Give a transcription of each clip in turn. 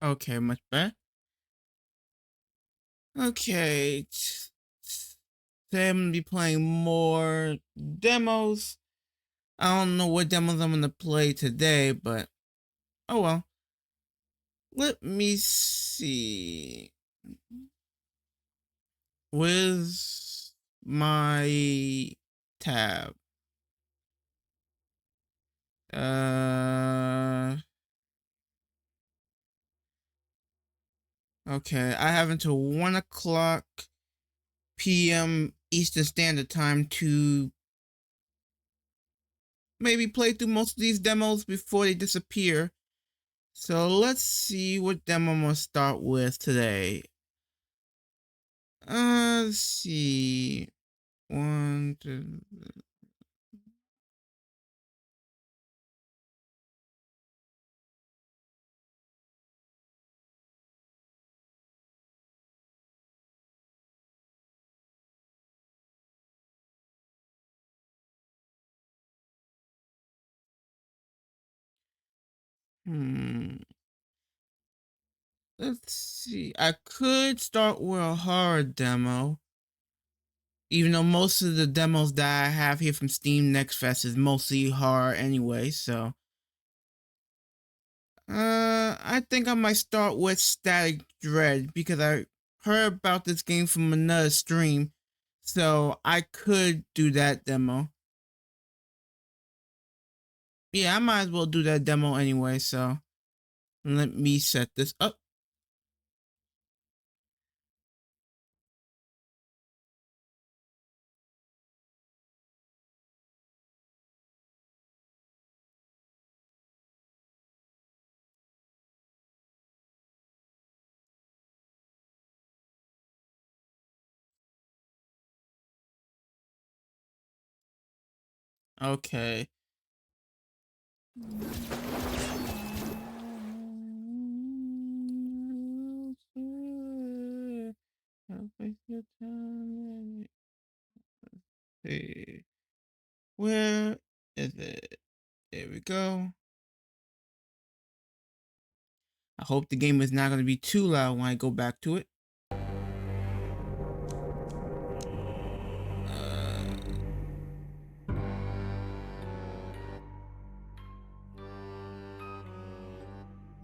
Okay, much better. Okay. Today I'm gonna be playing more demos. I don't know what demos I'm gonna play today, but oh well. Let me see. Where's my tab? Uh okay. I have until 1 o'clock PM Eastern Standard Time to maybe play through most of these demos before they disappear. So let's see what demo I'm gonna start with today. Let's see. One, two. Hmm. Let's see. I could start with a horror demo, even though most of the demos that I have here from Steam Next Fest is mostly horror anyway. So, I think I might start with Static Dread because I heard about this game from another stream, so I could do that demo. Yeah, I might as well do that demo anyway. So let me set this up. Okay. Hey, where is it? There we go. I hope the game is not going to be too loud when I go back to it.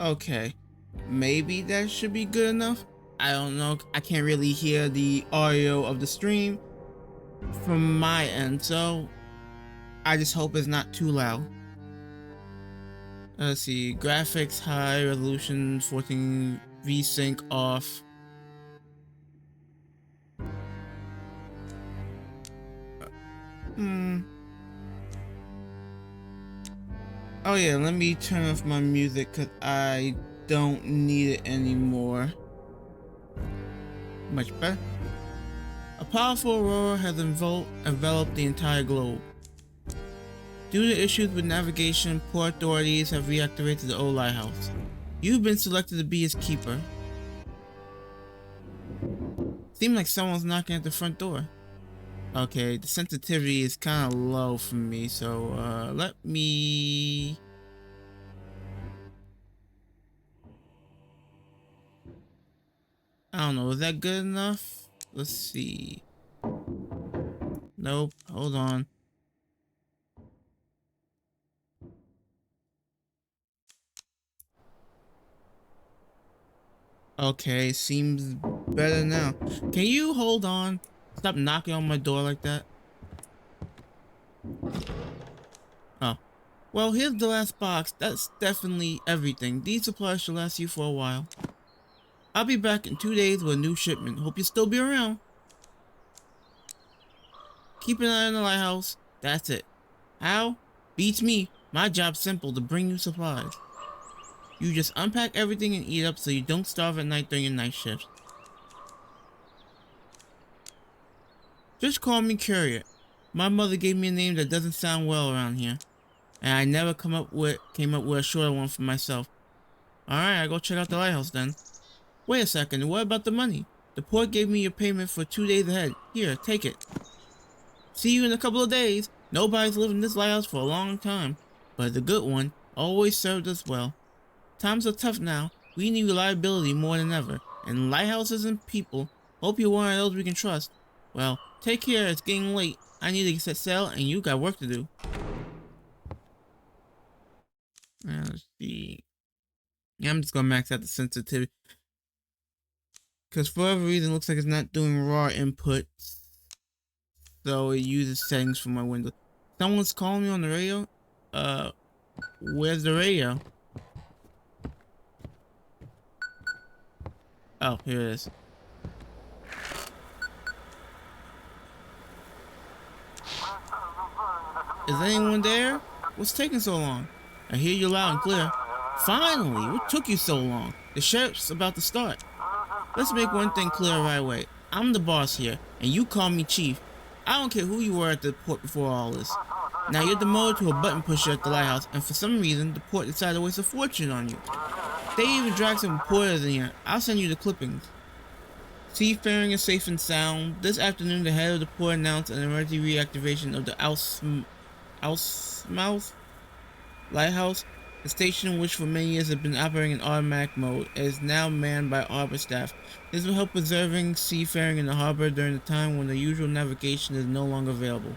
Okay, maybe that should be good enough. I don't know. I can't really hear the audio of the stream from my end, so I just hope it's not too loud. Let's see, graphics high, resolution 14, VSync off. Oh yeah, let me turn off my music because I don't need it anymore. Much better. A powerful aurora has enveloped the entire globe. Due to issues with navigation, port authorities have reactivated the old lighthouse. You've been selected to be its keeper. Seems like someone's knocking at the front door. Okay, the sensitivity is kind of low for me, so let me... I don't know, is that good enough? Let's see. Nope, hold on. Okay, seems better now. Can you hold on? Stop knocking on my door like that. Oh. Well, here's the last box. That's definitely everything. These supplies should last you for a while. I'll be back in 2 days with a new shipment. Hope you'll still be around. Keep an eye on the lighthouse. That's it. How? Beats me. My job's simple, to bring you supplies. You just unpack everything and eat up so you don't starve at night during your night shift. Just call me Curious. My mother gave me a name that doesn't sound well around here, and I never came up with a shorter one for myself. Alright, I go check out the lighthouse then. Wait a second, what about the money? The port gave me your payment for 2 days ahead. Here, take it. See you in a couple of days. Nobody's lived in this lighthouse for a long time, but the good one always served us well. Times are tough now, We need reliability more than ever, and lighthouses and people. Hope you're one of those we can trust. Well, take care, it's getting late. I need to set sail, and you got work to do. Let's see. Yeah, I'm just gonna max out the sensitivity. Because for whatever reason, it looks like it's not doing raw inputs. So it uses settings from my window. Someone's calling me on the radio? Where's the radio? Oh, here it is. Is anyone there? What's taking so long? I hear you loud and clear. Finally! What took you so long? The sheriff's about to start. Let's make one thing clear right away. I'm the boss here, and you call me chief. I don't care who you were at the port before all this. Now you're demoted to a button pusher at the lighthouse, and for some reason, the port decided to waste a fortune on you. They even dragged some reporters in here. I'll send you the clippings. Seafaring is safe and sound. This afternoon, the head of the port announced an emergency reactivation of the Alsmouth Lighthouse. The station, which for many years has been operating in automatic mode, is now manned by harbor staff. This will help preserving seafaring in the harbor during the time when the usual navigation is no longer available.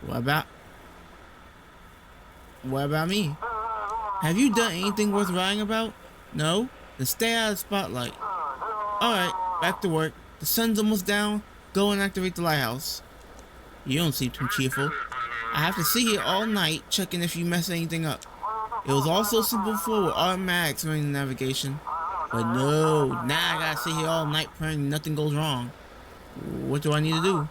What about me? Have you done anything worth writing about? No? Then stay out of the spotlight. Alright, back to work. The sun's almost down. Go and activate the lighthouse. You don't seem too cheerful. I have to sit here all night checking if you mess anything up. It was all so simple before with automatics running the navigation. But no, now I gotta sit here all night praying nothing goes wrong. What do I need to do?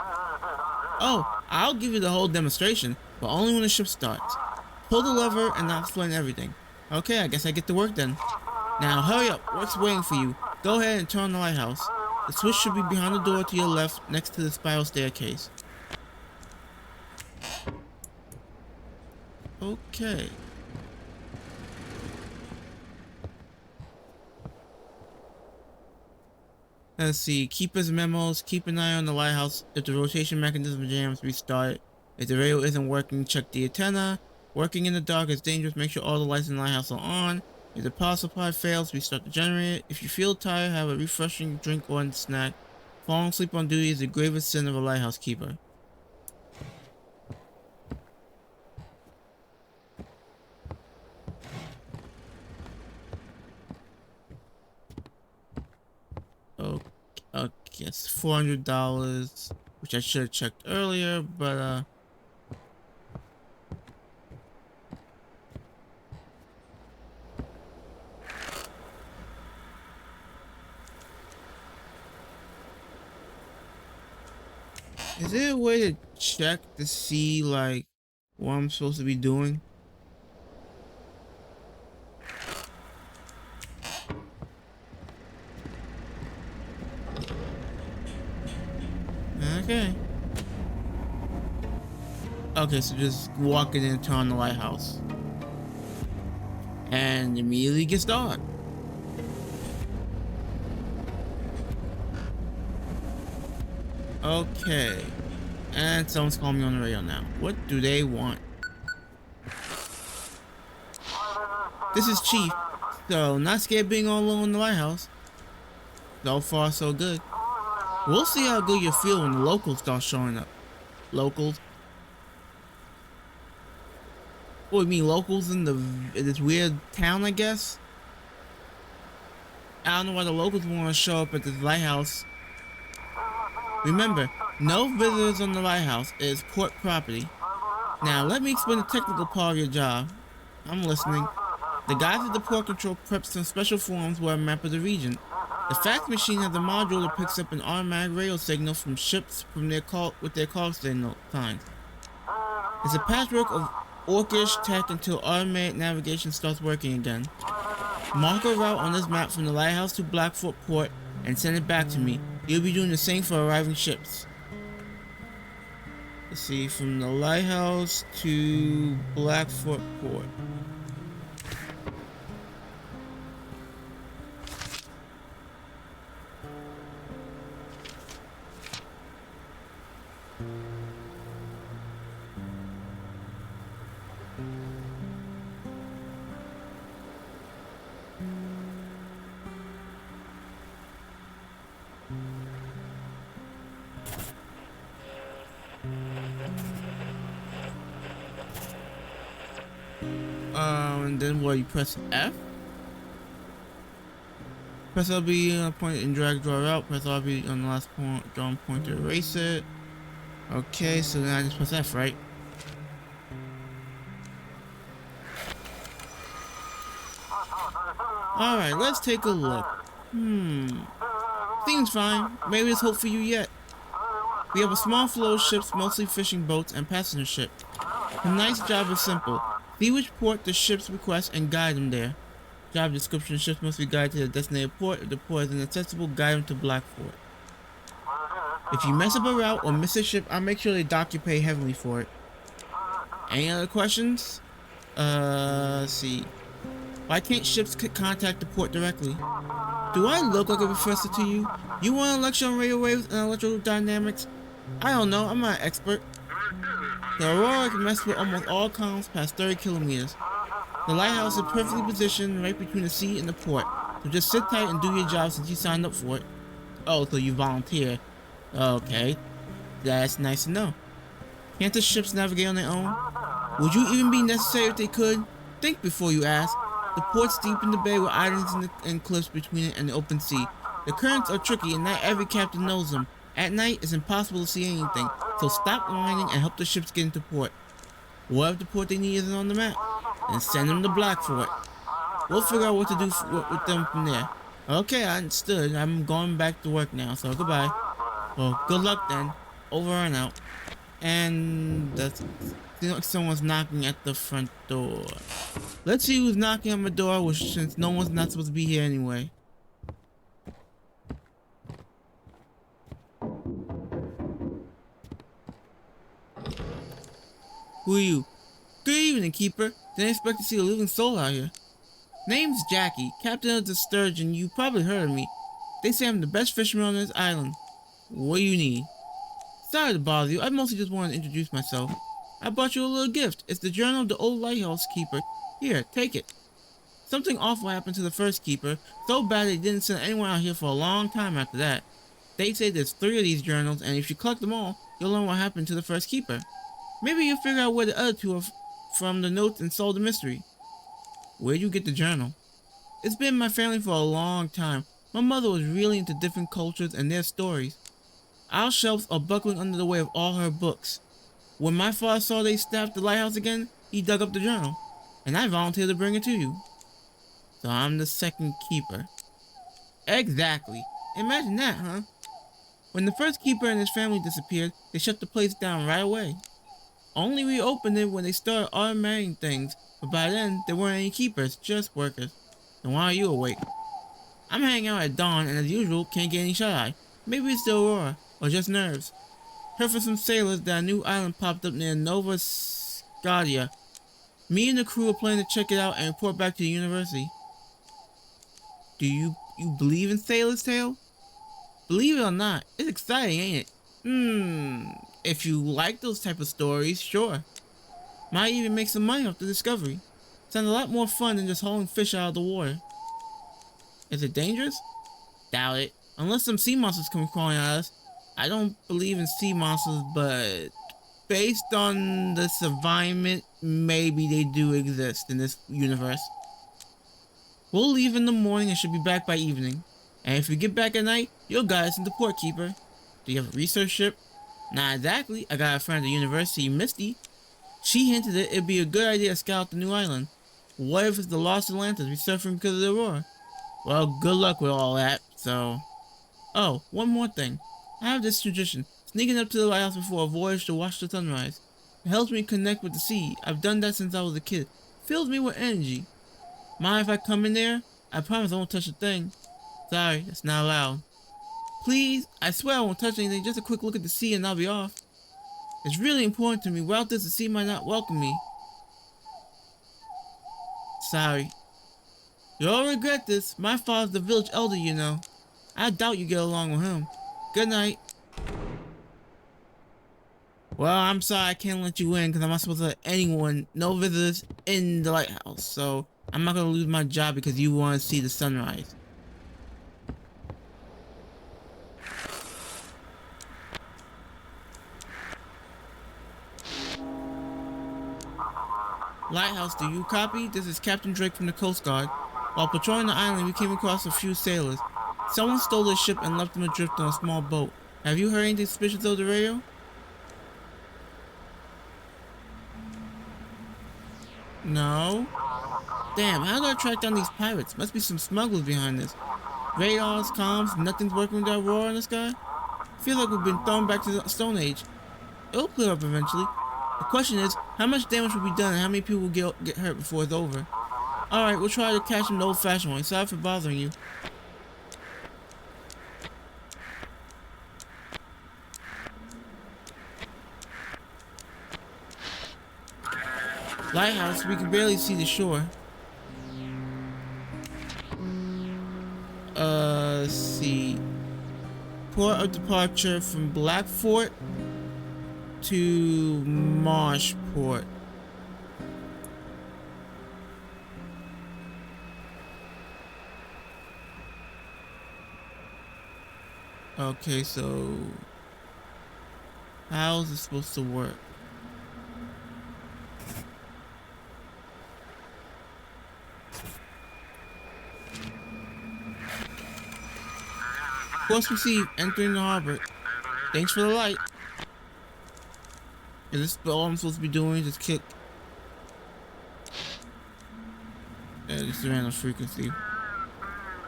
Oh, I'll give you the whole demonstration, but only when the ship starts. Pull the lever and I'll explain everything. Okay, I guess I get to work then. Now hurry up, work's waiting for you. Go ahead and turn on the lighthouse. The switch should be behind the door to your left next to the spiral staircase. Okay. Let's see. Keeper's memos. Keep an eye on the lighthouse. If the rotation mechanism jams, restart it. If the radio isn't working, check the antenna. Working in the dark is dangerous. Make sure all the lights in the lighthouse are on. If the power supply fails, restart the generator. If you feel tired, have a refreshing drink or a snack. Falling asleep on duty is the gravest sin of a lighthouse keeper. Okay, it's $400, which I should have checked earlier, but is there a way to check to see like what I'm supposed to be doing? Okay. Okay, so just walk in and turn on the lighthouse. And immediately gets dark. Okay. And someone's calling me on the radio now. What do they want? This is Chief. So, not scared being all alone in the lighthouse. So far, so good. We'll see how good you feel when the locals start showing up. Locals? What, you mean locals in this weird town, I guess? I don't know why the locals want to show up at this lighthouse. Remember, no visitors on the lighthouse. It is port property. Now, let me explain the technical part of your job. I'm listening. The guys at the port control prep some special forms with a map of the region. The fax machine has a module that picks up an automatic radio signal from ships with their call signal signs. It's a patchwork of orcish tech until automated navigation starts working again. Mark a route on this map from the lighthouse to Blackfoot Port and send it back to me. You'll be doing the same for arriving ships. Let's see, from the lighthouse to Blackfoot Port. and then what? You press F. Press LB on a point and drag draw out. Press RB on the last point, drawn point to erase it. Okay, so then I just press F, right? Alright, let's take a look. Seems fine. Maybe there's hope for you yet. We have a small flow of ships, mostly fishing boats and passenger ships. Tonight's job is simple. See which port the ships request and guide them there. Job description: ships must be guided to the designated port. If the port is inaccessible, guide them to Blackfort. If you mess up a route or miss a ship, I'll make sure they dock you pay heavily for it. Any other questions? Let's see. Why can't ships contact the port directly? Do I look like a professor to you? You want a lecture on radio waves and electrodynamics? I don't know, I'm not an expert. The Aurora can mess with almost all comms past 30 kilometers. The lighthouse is perfectly positioned right between the sea and the port, so just sit tight and do your job since you signed up for it. Oh, so you volunteer. Okay, that's nice to know. Can't the ships navigate on their own? Would you even be necessary if they could? Think before you ask. The port's deep in the bay with islands and cliffs between it and the open sea. The currents are tricky and not every captain knows them. At night, it's impossible to see anything, so stop whining and help the ships get into port. What if the port they need isn't on the map? Then send them to Blackfort. We'll figure out what to do with them from there. Okay, I understood. I'm going back to work now, so goodbye. Well, good luck then. Over and out. And that's... Seems like someone's knocking at the front door. Let's see who's knocking on my door, which since no one's not supposed to be here anyway. Who are you? Good evening, Keeper. Didn't expect to see a living soul out here. Name's Jackie, captain of the Sturgeon. You probably heard of me. They say I'm the best fisherman on this island. What do you need? Sorry to bother you. I mostly just wanted to introduce myself. I brought you a little gift. It's the journal of the old lighthouse keeper. Here, take it. Something awful happened to the first keeper. So bad they didn't send anyone out here for a long time after that. They say there's 3 of these journals, and if you collect them all, you'll learn what happened to the first keeper. Maybe you'll figure out where the other 2 are from the notes and solve the mystery. Where'd you get the journal? It's been in my family for a long time. My mother was really into different cultures and their stories. Our shelves are buckling under the weight of all her books. When my father saw they staffed the lighthouse again, he dug up the journal, and I volunteered to bring it to you. So I'm the second keeper. Exactly. Imagine that, huh? When the first keeper and his family disappeared, they shut the place down right away. Only reopened it when they started automating things, but by then, there weren't any keepers, just workers. Then why are you awake? I'm hanging out at dawn, and as usual, can't get any shut-eye. Maybe it's the Aurora, or just nerves. Heard from some sailors that a new island popped up near Nova Scotia. Me and the crew are planning to check it out and report back to the university. Do you believe in Sailor's Tale? Believe it or not, it's exciting, ain't it? If you like those type of stories, sure. Might even make some money off the discovery. Sounds a lot more fun than just hauling fish out of the water. Is it dangerous? Doubt it. Unless some sea monsters come crawling at us. I don't believe in sea monsters, but based on the environment, maybe they do exist in this universe. We'll leave in the morning and should be back by evening. And if we get back at night, you'll guide us into Port, Keeper. Do you have a research ship? Not exactly. I got a friend at the university, Misty. She hinted that it'd be a good idea to scout the new island. What if it's the Lost Atlantis resurfacing because of the Aurora? Well, good luck with all that, so... Oh, one more thing. I have this tradition, sneaking up to the lighthouse before a voyage to watch the sunrise. It helps me connect with the sea. I've done that since I was a kid. Fills me with energy. Mind if I come in there? I promise I won't touch a thing. Sorry, that's not allowed. Please, I swear I won't touch anything, just a quick look at the sea and I'll be off. It's really important to me. Without this, the sea might not welcome me. Sorry. You'll regret this. My father's the village elder, you know. I doubt you get along with him. Good night. Well, I'm sorry I can't let you in because I'm not supposed to let anyone, no visitors in the lighthouse. So I'm not going to lose my job because you want to see the sunrise. Lighthouse, do you copy? This is Captain Drake from the Coast Guard. While patrolling the island, we came across a few sailors. Someone stole their ship and left them adrift on a small boat. Have you heard anything suspicious over the radio? No. Damn, how do I track down these pirates? Must be some smugglers behind this. Radars, comms, nothing's working with that roar in the sky? Feels like we've been thrown back to the Stone Age. It'll clear up eventually. The question is, how much damage will be done and how many people will get hurt before it's over? Alright, we'll try to catch them the old-fashioned way. Sorry for bothering you. Lighthouse, we can barely see the shore. Let's see. Port of departure from Blackfort to Marshport. Okay, so how is it supposed to work? Course received, entering the harbor. Thanks for the light. Is this all I'm supposed to be doing? Just kick. Yeah, just ran a frequency.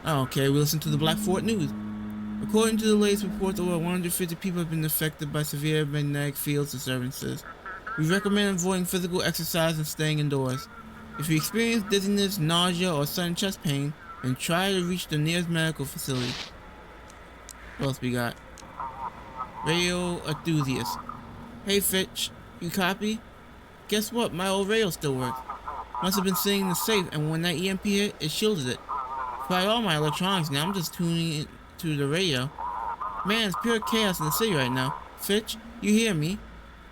Oh, okay, we listen to the Blackfort News. According to the latest reports, over 150 people have been affected by severe magnetic field disturbances. We recommend avoiding physical exercise and staying indoors. If you experience dizziness, nausea, or sudden chest pain, then try to reach the nearest medical facility. What else we got? Radio enthusiast. Hey Fitch, you copy? Guess what? My old radio still works. Must have been sitting in the safe, and when that EMP hit, it shielded it. Tried all my electronics now. I'm just tuning in to the radio. Man, it's pure chaos in the city right now. Fitch, you hear me?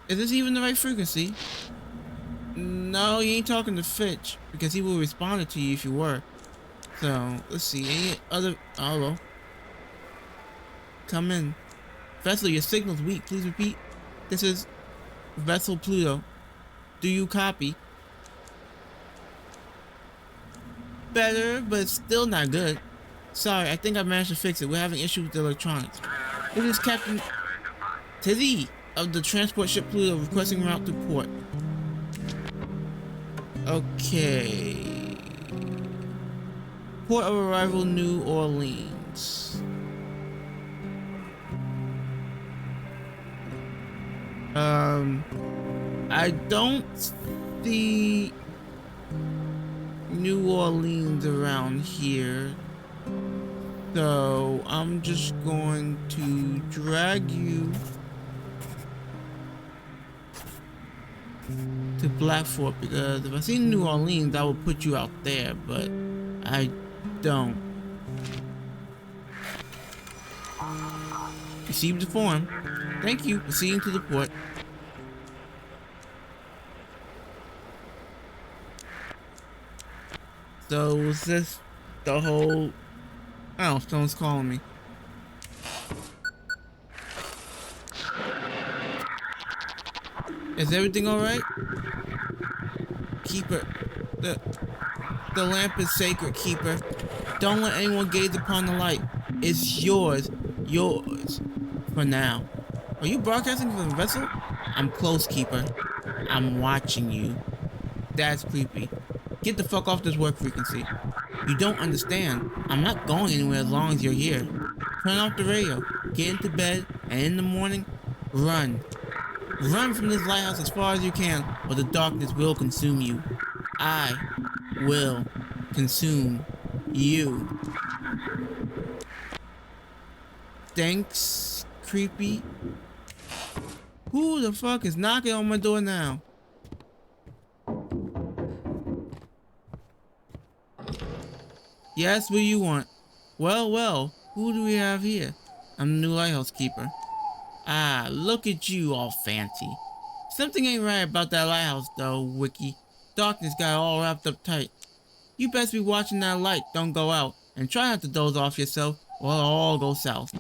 Is this even the right frequency? No, you ain't talking to Fitch, because he will respond to you if you were. So, let's see. Any other... Hello? Come in. Vessel, your signal's weak. Please repeat. This is Vessel Pluto. Do you copy? Better, but it's still not good. Sorry, I think I managed to fix it. We're having issues with the electronics. This is Captain Tizzy of the transport ship Pluto requesting route to port. Okay. Port of arrival, New Orleans. I don't see New Orleans around here, so I'm just going to drag you to Blackfort, because if I see New Orleans, I will put you out there, but I don't. Received the form. Thank you. Proceeding to the port. So was this the whole... Oh, someone's calling me. Is everything alright? Keeper. The lamp is sacred, Keeper. Don't let anyone gaze upon the light. It's yours. Yours. For now. Are you broadcasting from the vessel? I'm close, Keeper. I'm watching you. That's creepy. Get the fuck off this work frequency. You don't understand. I'm not going anywhere as long as you're here. Turn off the radio. Get into bed, and in the morning, run. Run from this lighthouse as far as you can, or the darkness will consume you. I will consume you. Thanks, creepy. Who the fuck is knocking on my door now? Yes, what do you want? Well, who do we have here? I'm the new lighthouse keeper. Ah, look at you all fancy. Something ain't right about that lighthouse though, Wiki. Darkness got all wrapped up tight. You best be watching that light don't go out, and try not to doze off yourself, or it'll all go south.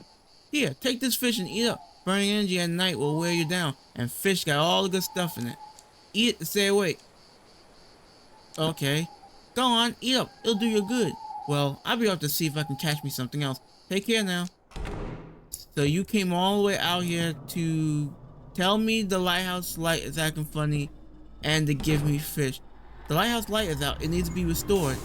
Here, take this fish and eat up. Burning energy at night will wear you down, and fish got all the good stuff in it. Eat it to stay awake. Okay. Go on, eat up. It'll do you good. Well, I'll be off to see if I can catch me something else. Take care now. So you came all the way out here to tell me the lighthouse light is acting funny and to give me fish. The lighthouse light is out. It needs to be restored.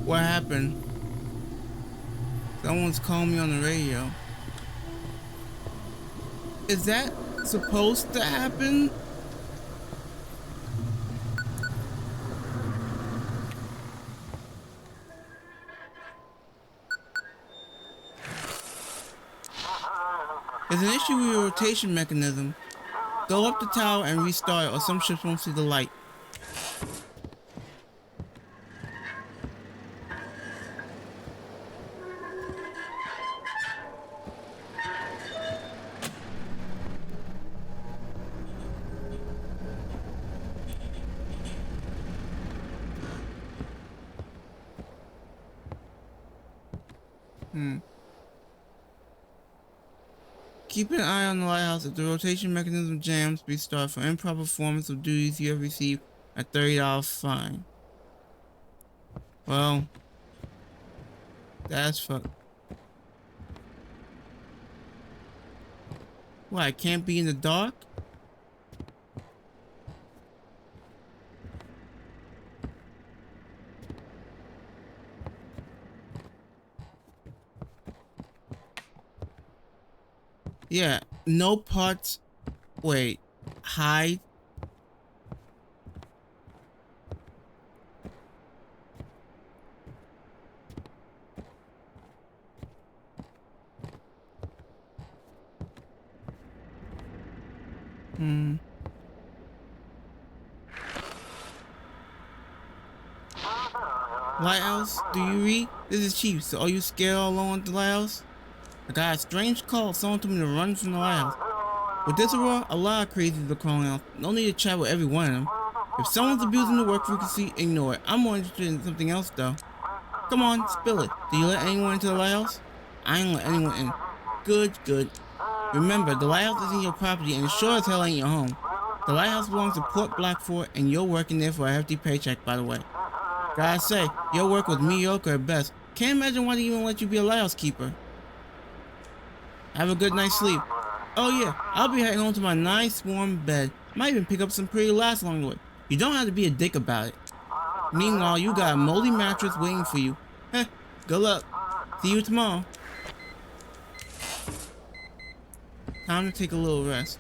What happened? Someone's calling me on the radio. Is that supposed to happen? There's an issue with your rotation mechanism. Go up the tower and restart it, or some ships won't see the light. Keep an eye on the lighthouse. If the rotation mechanism jams, restart. For improper performance of duties, you have received a $30 fine. Well, that's fucked. What, I can't be in the dark? Yeah, no parts. Wait, hide. Lighthouse, do you read? This is Chief. So are you scared all alone at the lighthouse? I got a strange call. Someone told me to run from the lighthouse. With this aurora, a lot of crazies are crawling out. No need to chat with every one of them. If someone's abusing the work frequency, ignore it. I'm more interested in something else though. Come on, spill it. Did you let anyone into the lighthouse? I ain't let anyone in. Good, good. Remember, the lighthouse isn't your property and it sure as hell ain't your home. The lighthouse belongs to Port Blackfort and you're working there for a hefty paycheck, by the way. Gotta say, your work was mediocre at best. Can't imagine why they even let you be a lighthouse keeper. Have a good night's sleep. Oh yeah, I'll be heading home to my nice warm bed. Might even pick up some pretty laughs along the way. You don't have to be a dick about it. Meanwhile, you got a moldy mattress waiting for you. Heh, good luck. See you tomorrow. Time to take a little rest.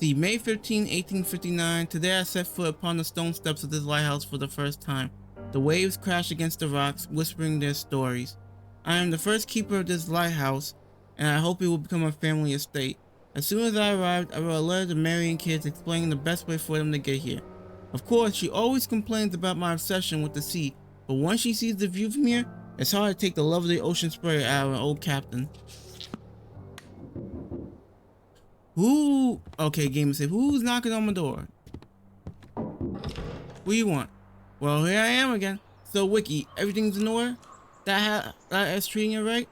See, May 15, 1859, today I set foot upon the stone steps of this lighthouse for the first time. The waves crash against the rocks, whispering their stories. I am the first keeper of this lighthouse, and I hope it will become a family estate. As soon as I arrived, I wrote a letter to Mary and kids explaining the best way for them to get here. Of course, she always complains about my obsession with the sea, but once she sees the view from here, it's hard to take the lovely ocean spray out of an old captain. Okay, game safe. Who's knocking on my door? What do you want? Well, here I am again. So, Wiki, everything's in order? That's treating you right?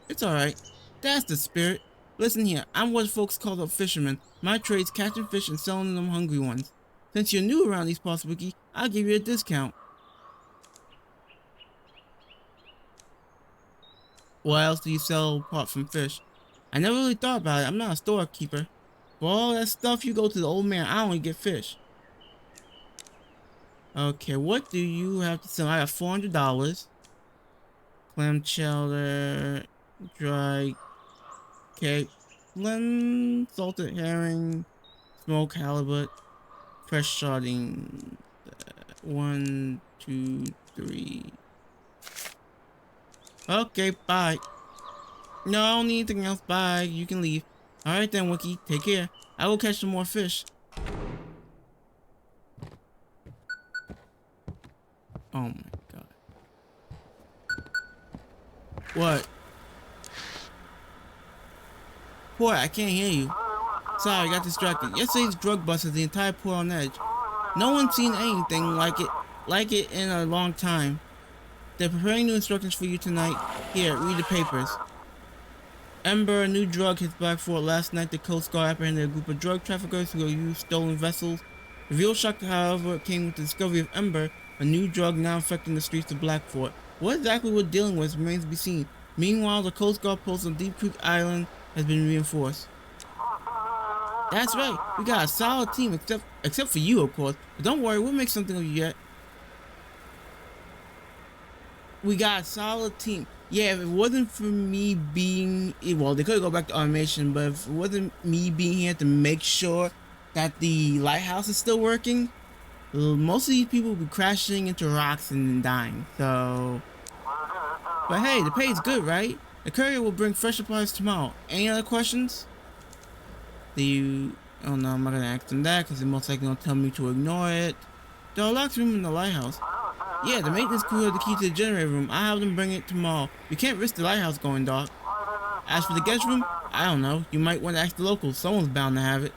It's alright. That's the spirit. Listen here, I'm what folks call a fisherman. My trade's catching fish and selling them hungry ones. Since you're new around these parts, Wiki, I'll give you a discount. What else do you sell apart from fish? I never really thought about it. I'm not a storekeeper. For all that stuff, you go to the old man. I only get fish. Okay, what do you have to sell? I got $400. Clam chowder, dry capelin, salted herring, smoked halibut, fresh sardine. 1, 2, 3. Okay, bye. No, I don't need anything else. Bye. You can leave. Alright then, Wiki. Take care. I will catch some more fish. Oh my god. What? Boy, I can't hear you. Sorry, I got distracted. Yesterday's drug bust has the entire port on edge. No one's seen anything like it in a long time. They're preparing new instructions for you tonight. Here, read the papers. Ember, a new drug hit Black Fort last night. The Coast Guard apprehended a group of drug traffickers who used stolen vessels. The real shock, however, came with the discovery of Ember, a new drug now affecting the streets of Black Fort. What exactly we're dealing with remains to be seen. Meanwhile, the Coast Guard post on Deep Creek Island has been reinforced. That's right, we got a solid team, except for you, of course. But don't worry, we'll make something of you yet. We got a solid team. Yeah, if it wasn't for me being, well, they could go back to automation, but if it wasn't me being here to make sure that the lighthouse is still working, most of these people will be crashing into rocks and dying. So, but hey, the pay's good, right? The courier will bring fresh supplies tomorrow. Any other questions? Oh no, I'm not gonna ask them that because they're most likely gonna tell me to ignore it. There are a locked room in the lighthouse. Yeah, the maintenance crew have the key to the generator room. I'll have them bring it tomorrow. We can't risk the lighthouse going dark. As for the guest room, I don't know. You might want to ask the locals. Someone's bound to have it.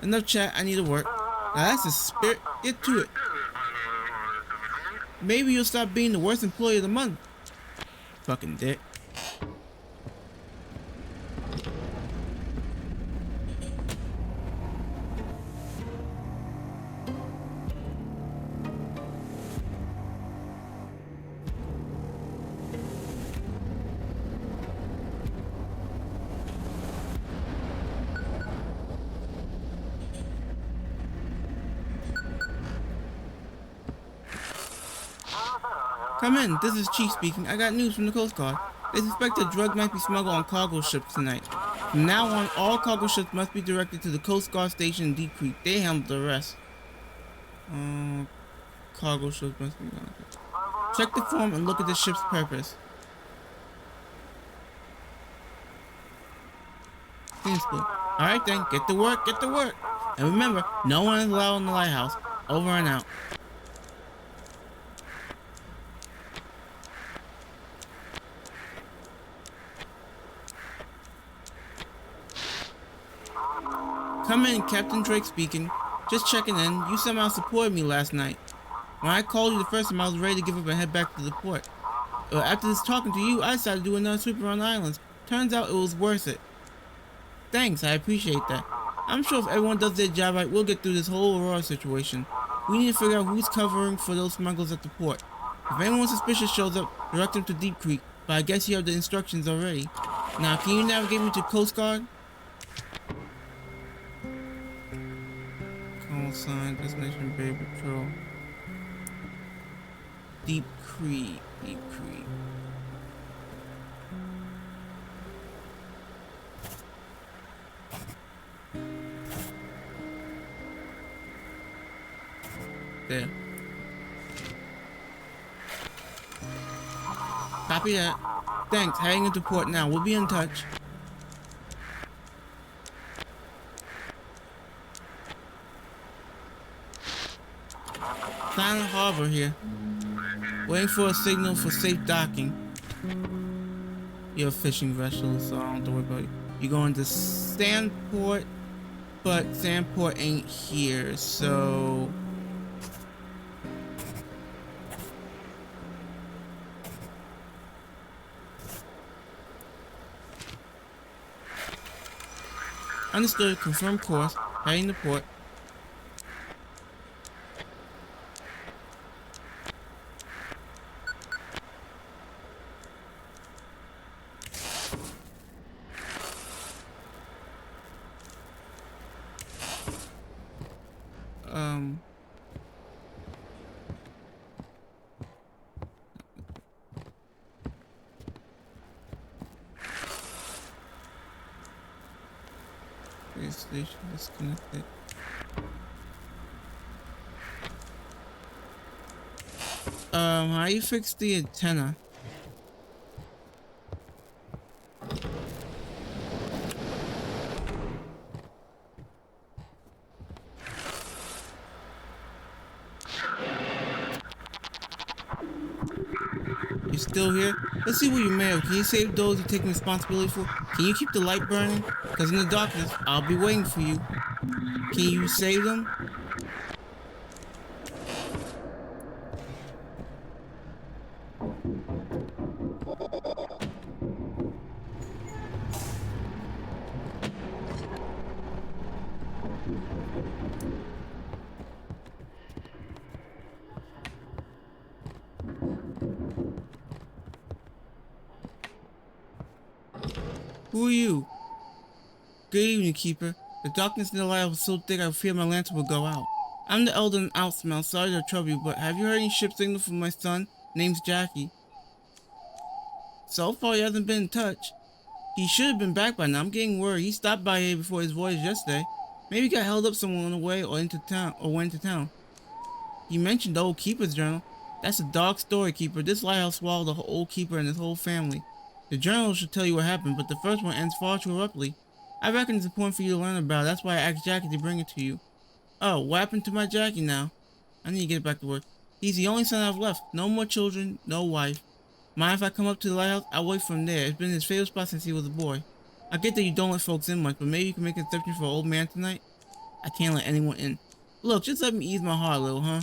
Enough chat, I need to work. Now that's the spirit. Get to it. Maybe you'll stop being the worst employee of the month. Fucking dick. Come in, this is Chief speaking. I got news from the Coast Guard. They suspect that drugs might be smuggled on cargo ships tonight. From now on, all cargo ships must be directed to the Coast Guard station in Deep Creek. They handle the rest. Cargo ships must be directed. Check the form and look at the ship's purpose. Seems good. Alright then, get to work, get to work. And remember, no one is allowed in the lighthouse. Over and out. Come in, Captain Drake speaking. Just checking in. You somehow supported me last night. When I called you the first time, I was ready to give up and head back to the port. After this talking to you, I decided to do another sweep around the islands. Turns out it was worth it. Thanks, I appreciate that. I'm sure if everyone does their job right, we'll get through this whole Aurora situation. We need to figure out who's covering for those smugglers at the port. If anyone suspicious shows up, direct them to Deep Creek, but I guess you have the instructions already. Now, can you navigate me to Coast Guard? Call sign, destination Bay Patrol. Deep Creek, Deep Creek. There. Copy that. Thanks. Heading into port now. We'll be in touch. Silent Harbor here. Waiting for a signal for safe docking. You're a fishing vessel, so I don't have to worry about you. You're going to Sandport, but Sandport ain't here, so... Understood. Confirm course. Heading to port. Base station disconnected. How you fix the antenna? You still here? Let's see what you made of. Can you save those you're taking responsibility for? Can you keep the light burning? Because in the darkness, I'll be waiting for you. Can you save them? Who are you? Good evening, Keeper. The darkness in the light was so thick I feared my lantern would go out. I'm the Elder in Outsmell. Sorry to trouble you, but have you heard any ship signal from my son? Name's Jackie. So far, he hasn't been in touch. He should have been back by now. I'm getting worried. He stopped by here before his voyage yesterday. Maybe he got held up somewhere on the way or went to town. He mentioned the old Keeper's journal. That's a dark story, Keeper. This lighthouse swallowed the old Keeper and his whole family. The journal should tell you what happened, but the first one ends far too abruptly. I reckon it's important for you to learn about it. That's why I asked Jackie to bring it to you. Oh, what happened to my Jackie now? I need to get back to work. He's the only son I've left. No more children, no wife. Mind if I come up to the lighthouse? I'll wait from there. It's been his favorite spot since he was a boy. I get that you don't let folks in much, but maybe you can make an exception for an old man tonight? I can't let anyone in. Look, just let me ease my heart a little, huh?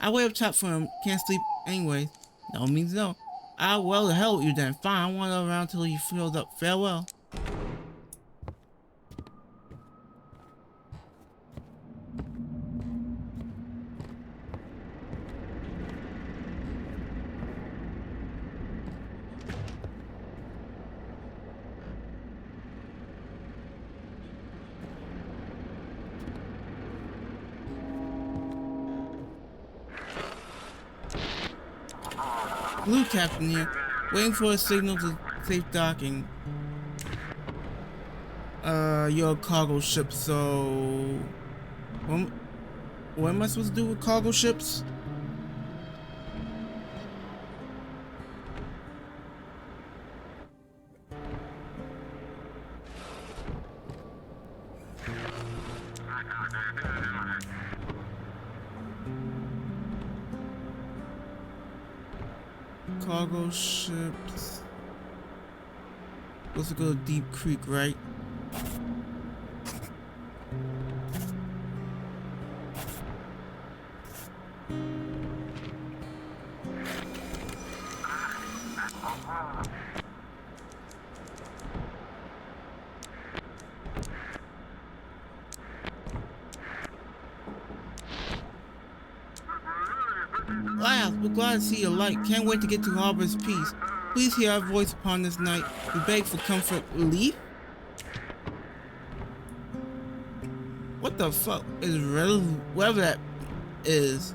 I wait up top for him. Can't sleep anyways. No means no. Well, the hell with you then. Fine, I want to around till he fills up. Farewell. Blue Captain here, waiting for a signal to safe docking. You're a cargo ship, so... What am I supposed to do with cargo ships? Cargo ships. Supposed to go to Deep Creek, right? Lighthouse, we're glad to see your light. Can't wait to get to Harbor's Peace. Please hear our voice upon this night. We beg for comfort. Relief? What the fuck is whatever that is?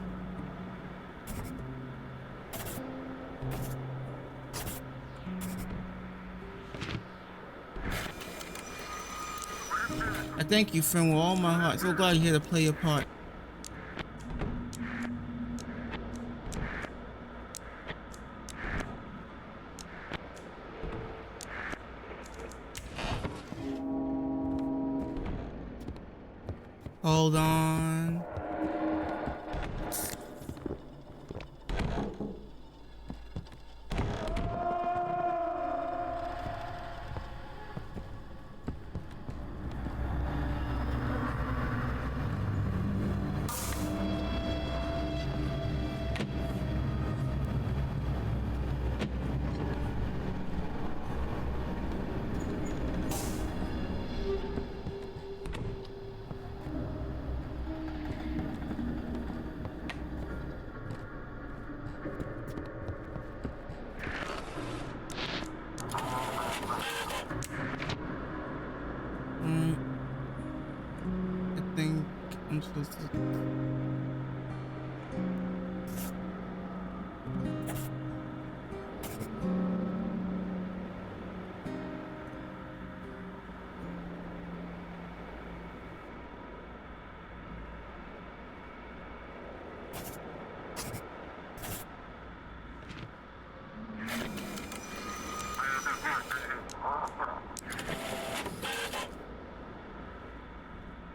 I thank you, friend, with all my heart. So glad you're here to play your part. Hold on. I'm supposed to...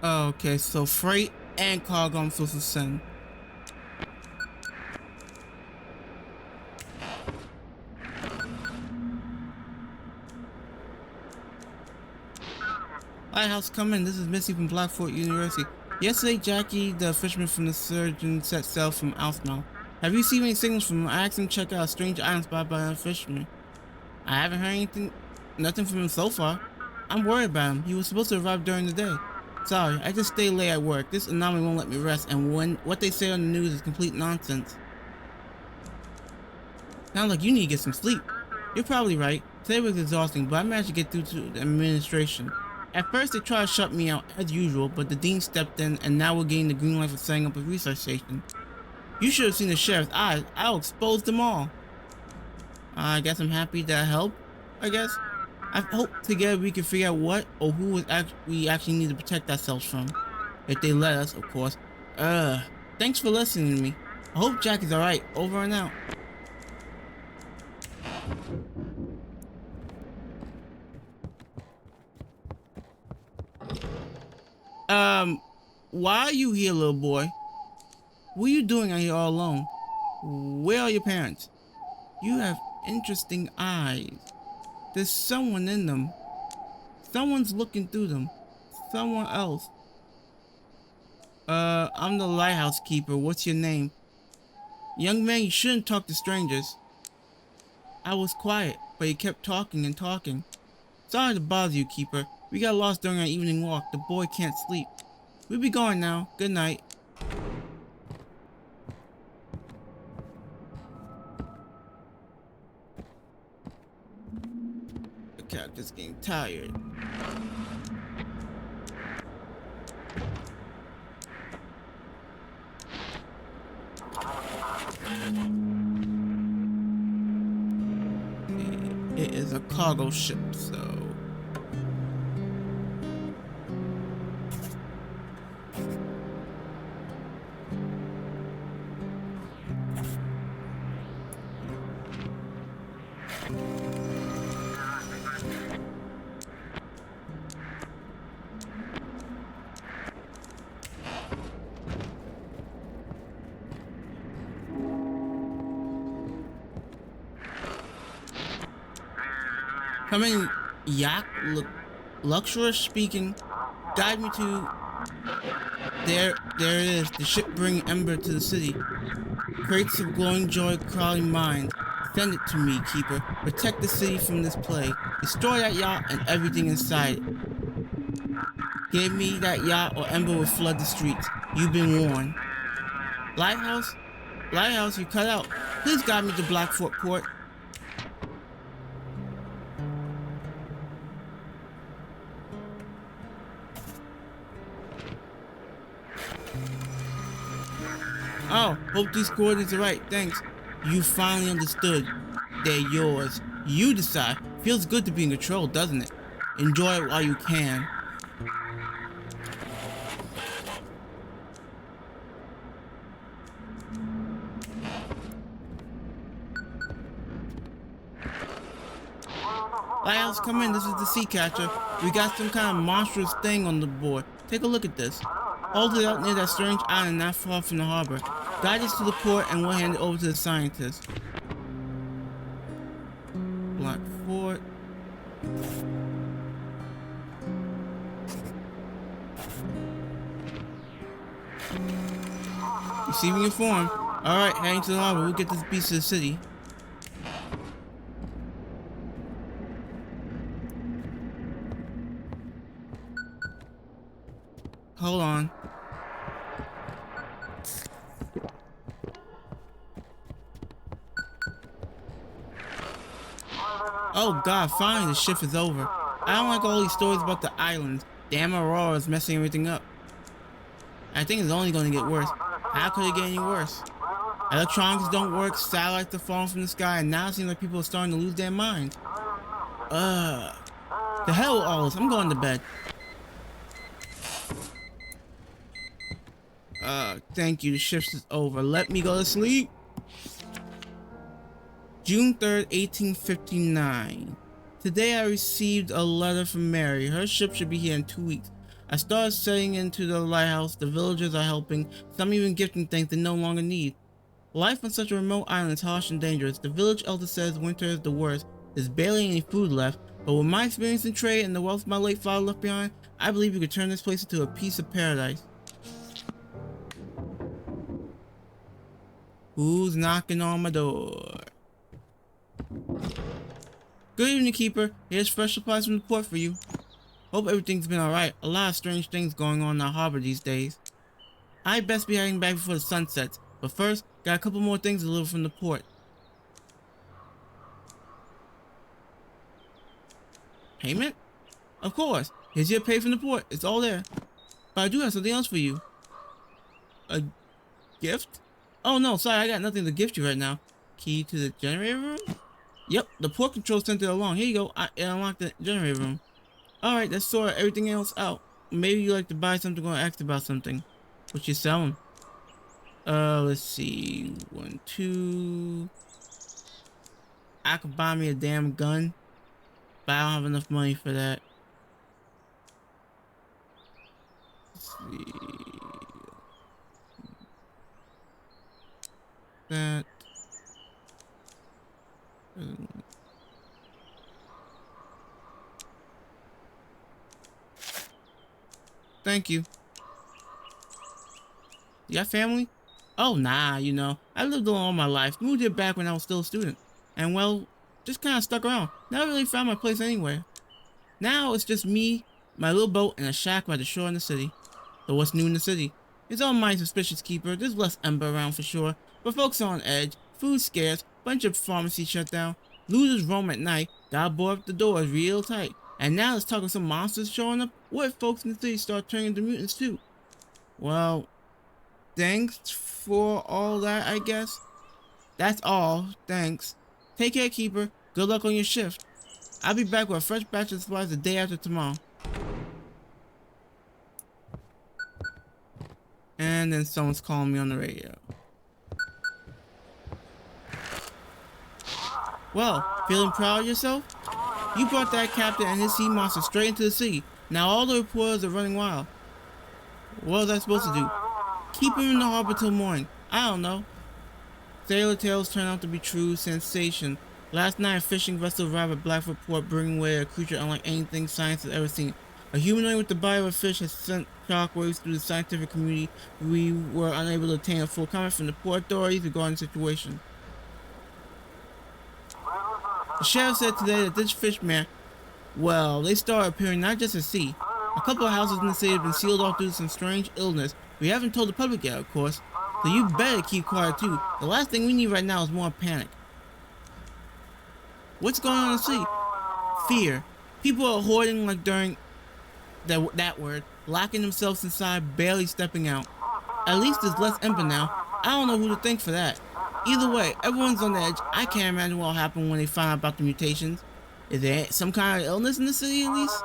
Oh, okay, so freight and cargo I'm supposed to send. Lighthouse, come in. This is Missy from Blackford University. Yesterday, Jackie, the fisherman from the Surgeon, set sail from Alsmouth. Have you received any signals from him? I asked him to check out a strange island spotted by a fisherman. I haven't heard nothing from him so far. I'm worried about him. He was supposed to arrive during the day. Sorry, I just stay late at work. This anomaly won't let me rest, and what they say on the news is complete nonsense. Sounds like you need to get some sleep. You're probably right. Today was exhausting, but I managed to get through to the administration. At first, they tried to shut me out, as usual, but the dean stepped in, and now we're getting the green light for setting up a research station. You should have seen the sheriff's eyes. I'll expose them all. I guess I'm happy that I helped, I guess. I hope together we can figure out what or who we actually need to protect ourselves from. If they let us, of course. Thanks for listening to me. I hope Jack is alright. Over and out. Why are you here, little boy? What are you doing out here all alone? Where are your parents? You have interesting eyes. There's someone in them. Someone's looking through them. Someone else. I'm the lighthouse keeper. What's your name? Young man, you shouldn't talk to strangers. I was quiet, but he kept talking and talking. Sorry to bother you, keeper. We got lost during our evening walk. The boy can't sleep. We'll be going now. Good night. The cat is getting tired. It is a cargo ship, so... Come in, yacht, luxurious speaking. Guide me to... There it is. The ship bringing Ember to the city. Crates of glowing joy, crowding minds. Send it to me, keeper. Protect the city from this plague. Destroy that yacht and everything inside it. Give me that yacht or Ember will flood the streets. You've been warned. Lighthouse? Lighthouse, you cut out. Please guide me to Blackford Port. Oh, hope these coordinates are right. Thanks. You finally understood. They're yours. You decide. Feels good to be in control, doesn't it? Enjoy it while you can. Lighthouse, come in. This is the Sea Catcher. We got some kind of monstrous thing on the board. Take a look at this. Hold it out near that strange island not far from the harbor. Guide us to the port and we'll hand it over to the scientists. Blackford. Receiving your form. Alright, heading to the harbor. We'll get this beast to the city. Hold on. Oh god, finally the shift is over. I don't like all these stories about the islands. Damn Aurora is messing everything up. I think it's only going to get worse. How could it get any worse? Electronics don't work, satellites are falling from the sky, and now it seems like people are starting to lose their minds. The hell with all this. I'm going to bed. Thank you. The shift is over. Let me go to sleep. June 3rd, 1859. Today I received a letter from Mary. Her ship should be here in 2 weeks. I started setting into the lighthouse. The villagers are helping, some even gifting things they no longer need. Life on such a remote island is harsh and dangerous. The village elder says winter is the worst. There's barely any food left, but with my experience in trade and the wealth my late father left behind, I believe we could turn this place into a piece of paradise. Who's knocking on my door? Good evening, Keeper. Here's fresh supplies from the port for you. Hope everything's been alright. A lot of strange things going on in our harbor these days. I'd best be heading back before the sun sets, but first, got a couple more things to deliver from the port. Payment? Of course. Here's your pay from the port. It's all there. But I do have something else for you. A gift? Oh no, sorry, I got nothing to gift you right now. Key to the generator room? Yep, the port control sent it along. Here you go. It unlocked the generator room. Alright, let's sort everything else out. Maybe you like to buy something or ask about something. What you selling? Let's see. 1, 2. I could buy me a damn gun, but I don't have enough money for that. Let's see. That. Thank you. You got family? Oh, nah, you know. I lived alone all my life. Moved here back when I was still a student. And, well, just kind of stuck around. Never really found my place anywhere. Now it's just me, my little boat, and a shack by the shore in the city. So what's new in the city? It's all mighty suspicious, Keeper. There's less Ember around for sure. But folks are on edge. Food's scarce. Bunch of pharmacies shut down. Looters roam at night. Gotta board up the doors real tight. And now let's talk of some monsters showing up. What if folks in the city start turning into mutants too? Well, thanks for all that, I guess. That's all. Thanks. Take care, Keeper. Good luck on your shift. I'll be back with a fresh batch of supplies the day after tomorrow. And then someone's calling me on the radio. Well, feeling proud of yourself? You brought that captain and his sea monster straight into the city. Now all the reporters are running wild. What was I supposed to do? Keep him in the harbor till morning. I don't know. Sailor tales turn out to be true sensation. Last night a fishing vessel arrived at Blackfoot Port bringing away a creature unlike anything science has ever seen. A humanoid with the body of a fish has sent shockwaves through the scientific community. We were unable to obtain a full comment from the port authorities regarding the situation. The sheriff said today that this fishman, well, they started appearing not just at sea. A couple of houses in the city have been sealed off due to some strange illness. We haven't told the public yet, of course. So you better keep quiet too. The last thing we need right now is more panic. What's going on in the city? Fear. People are hoarding like during that word, locking themselves inside, barely stepping out. At least there's less Ember now. I don't know who to thank for that. Either way, everyone's on the edge. I can't imagine what'll happen when they find out about the mutations. Is there some kind of illness in the city at least?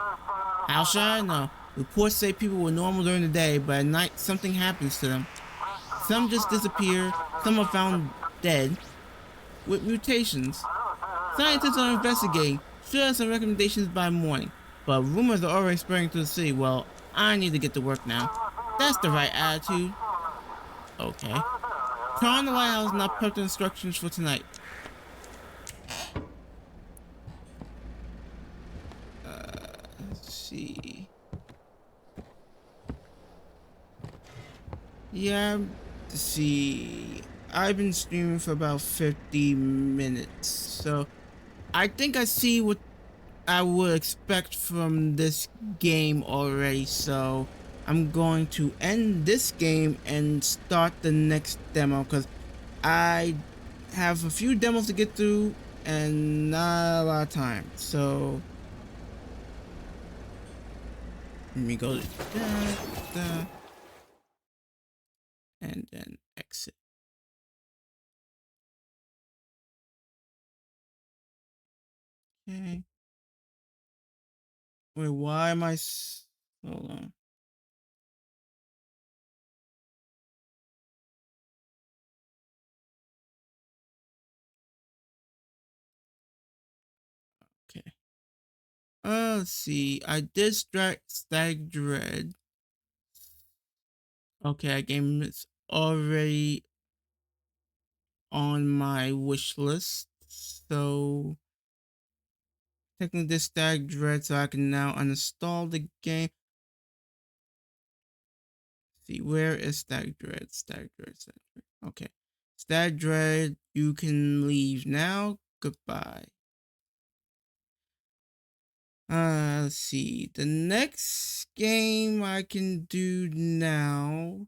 How should I know? Reports say people were normal during the day, but at night something happens to them. Some just disappear, some are found dead with mutations. Scientists are investigating, should have some recommendations by morning, but rumors are already spreading through the city. Well, I need to get to work now. That's the right attitude. Okay. Turn on the lighthouse and I'll prep the instructions for tonight. Let's see. Yeah, let's see. I've been streaming for about 50 minutes, so I think I see what I would expect from this game already, so I'm going to end this game and start the next demo because I have a few demos to get through and not a lot of time. So let me go to and then exit. Okay. Wait, why am I? Hold on. Okay. Let's see. I did Stag Dread. Okay, a game is already on my wish list. So technically this Stag Dread, so I can now uninstall the game. See, where is Stag Dread? Stag Dread, Stag Dread. Okay. Stag Dread, you can leave now. Goodbye. Let's see. The next game I can do now.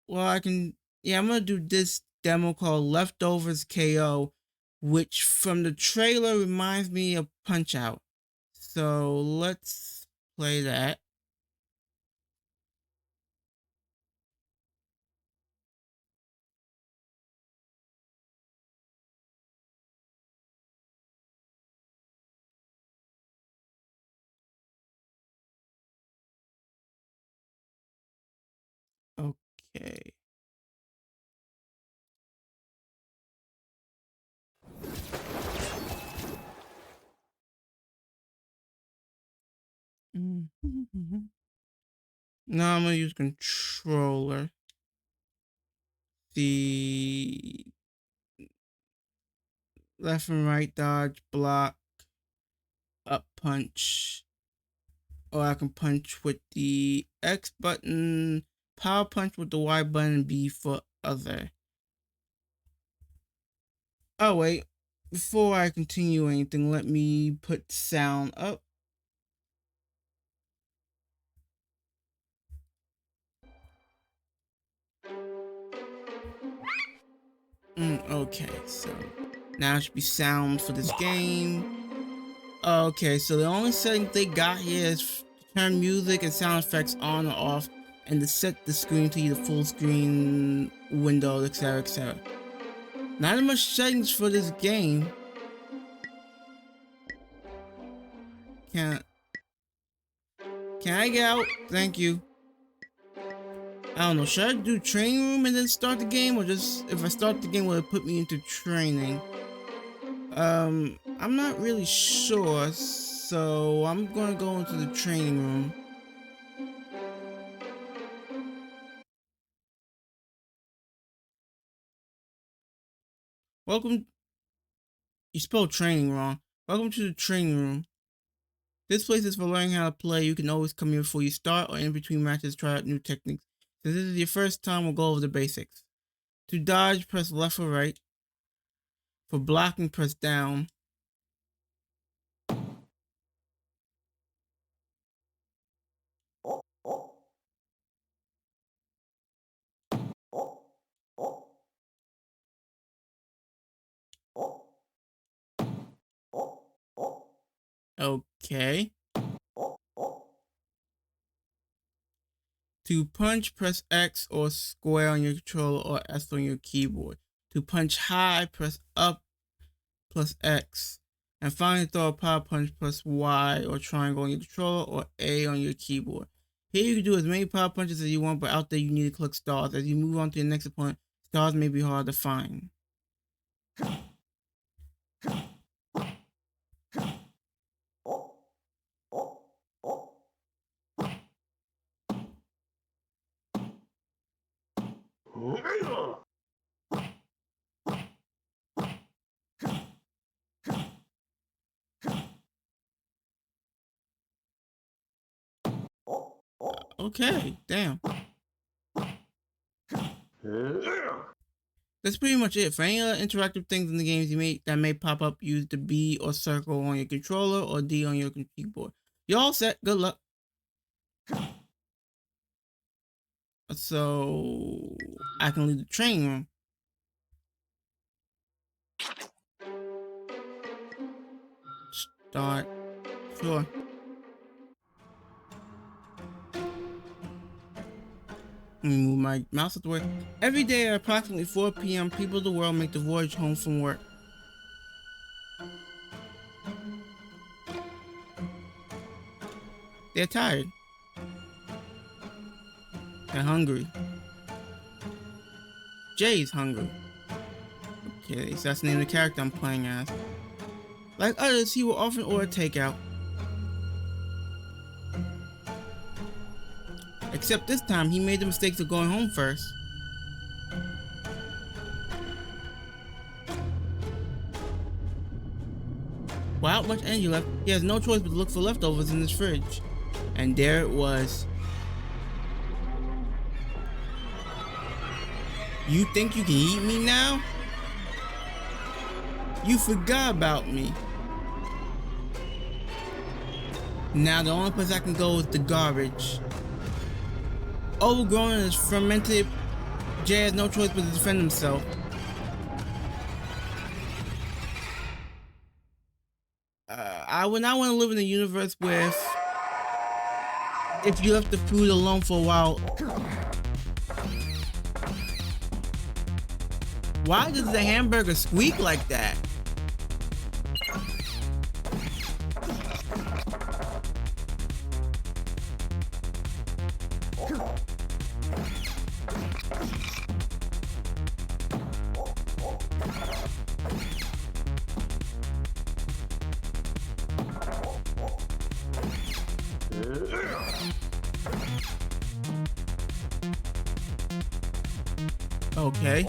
Well, I'm gonna do this demo called Leftovers KO, which from the trailer reminds me of Punch Out. So let's play that. Okay. Now I'm gonna use controller. The left and right dodge, block, up punch. Or I can punch with the X button, power punch with the Y button, B for other. Oh wait, before I continue anything, let me put sound up. Okay, so now it should be sound for this game. Okay, so the only settings they got here is to turn music and sound effects on or off, and to set the screen to either full screen, windows, etc., etc. Not much settings for this game. Can I get out? Thank you. I don't know. Should I do training room and then start the game, or just if I start the game, will it put me into training? I'm not really sure, so I'm gonna go into the training room. Welcome. You spelled training wrong. Welcome to the training room. This place is for learning how to play. You can always come here before you start or in between matches, try out new techniques. Since this is your first time, we'll go over the basics. To dodge, press left or right. For blocking, press down. Okay. To punch, press X or square on your controller or S on your keyboard. To punch high, press up plus X. And finally throw a power punch, press Y or triangle on your controller or A on your keyboard. Here you can do as many power punches as you want, but out there you need to collect stars. As you move on to your next opponent, stars may be hard to find. Okay, damn. That's pretty much it. For any other interactive things in the games that may pop up, use the B or circle on your controller or D on your keyboard. You're all set. Good luck. So I can leave the training room. Start. Sure. Let me move my mouse at the work. Every day at approximately 4 p.m., people of the world make the voyage home from work. They're tired. They're hungry. Jay's hungry. Okay, so that's the name of the character I'm playing as. Like others, he will often order takeout. Except this time, he made the mistake of going home first. Without much energy left, he has no choice but to look for leftovers in his fridge. And there it was. You think you can eat me now? You forgot about me. Now the only place I can go is the garbage. Overgrown and is fermented, Jay has no choice but to defend himself. I would not want to live in a universe where if you left the food alone for a while. Why does the hamburger squeak like that? Okay.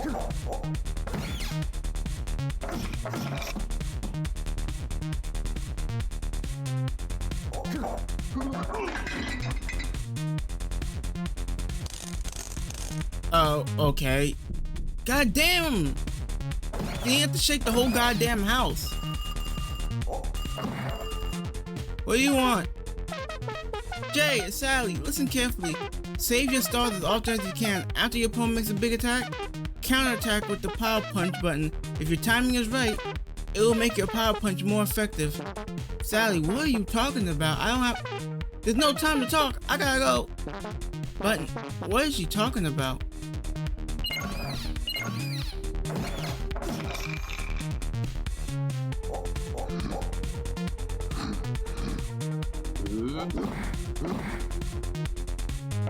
Oh, okay. God damn! You have to shake the whole goddamn house. What do you want? Jay, it's Sally, listen carefully. Save your stars as often as you can. After your opponent makes a big attack, counterattack with the power punch button. If your timing is right, it will make your power punch more effective. Sally, what are you talking about? There's no time to talk. I gotta go. Button, what is she talking about?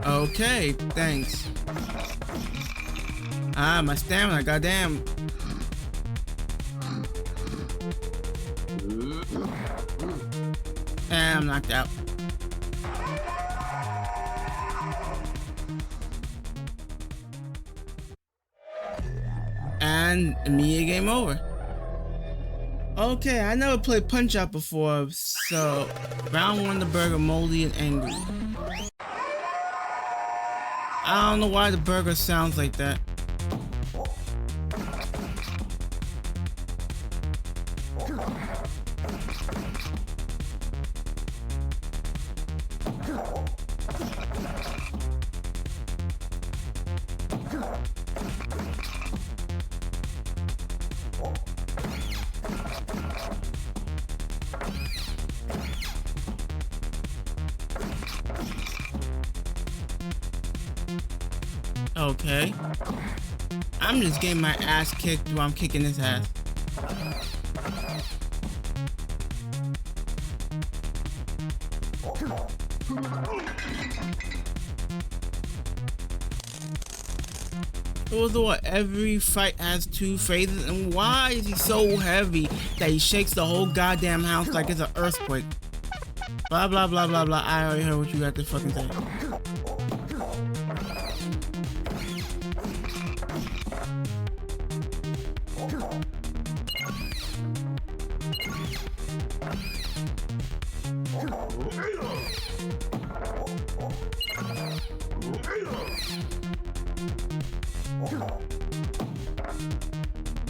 Okay, thanks. Ah, my stamina, goddamn. And I'm knocked out. And immediate game over. Okay, I never played Punch-Out before, so round one, the burger moldy and angry. I don't know why the burger sounds like that. Okay. I'm just getting my ass kicked while I'm kicking his ass. Also, what, every fight has two phases, and why is he so heavy that he shakes the whole goddamn house like it's an earthquake? Blah blah blah blah blah. I already heard what you got to fucking say.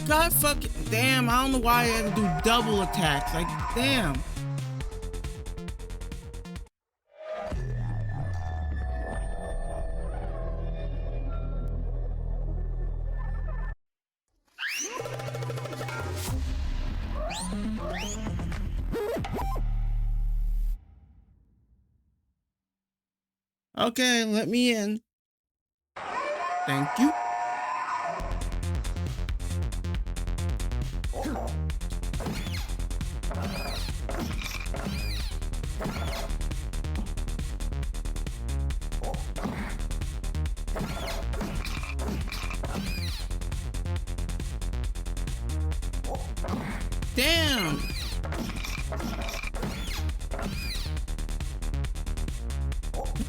God fucking damn, I don't know why I had to do double attacks. Like, damn. Okay, let me in. Thank you. Damn!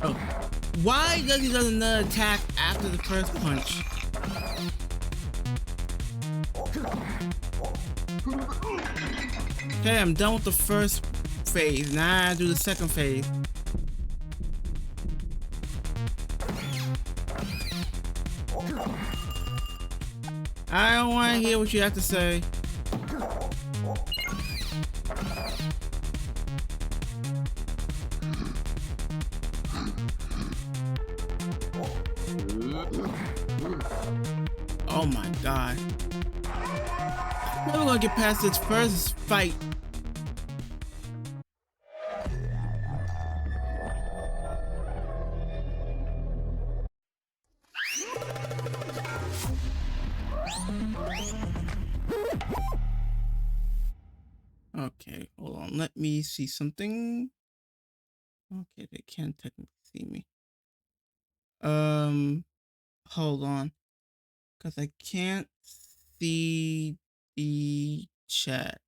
Oh. Why does he do another attack after the first punch? Okay, I'm done with the first phase. Now I do the second phase. I don't want to hear what you have to say. Oh my god. I'm never gonna get past this first fight. Okay, hold on. Let me see something. Okay, they can't technically see me. Hold on. Because I can't see the chat.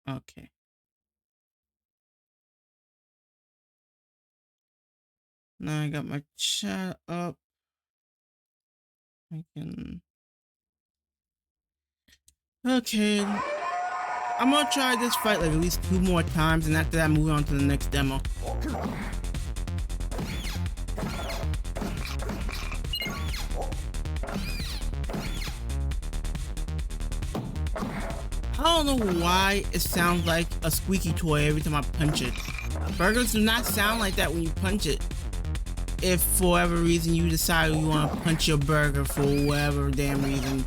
Okay. Now I got my chat up. I can... Okay. I'm gonna try this fight like at least 2 more times, and after that, move on to the next demo. I don't know why it sounds like a squeaky toy every time I punch it. Burgers do not sound like that when you punch it. If for whatever reason you decide you want to punch your burger for whatever damn reason.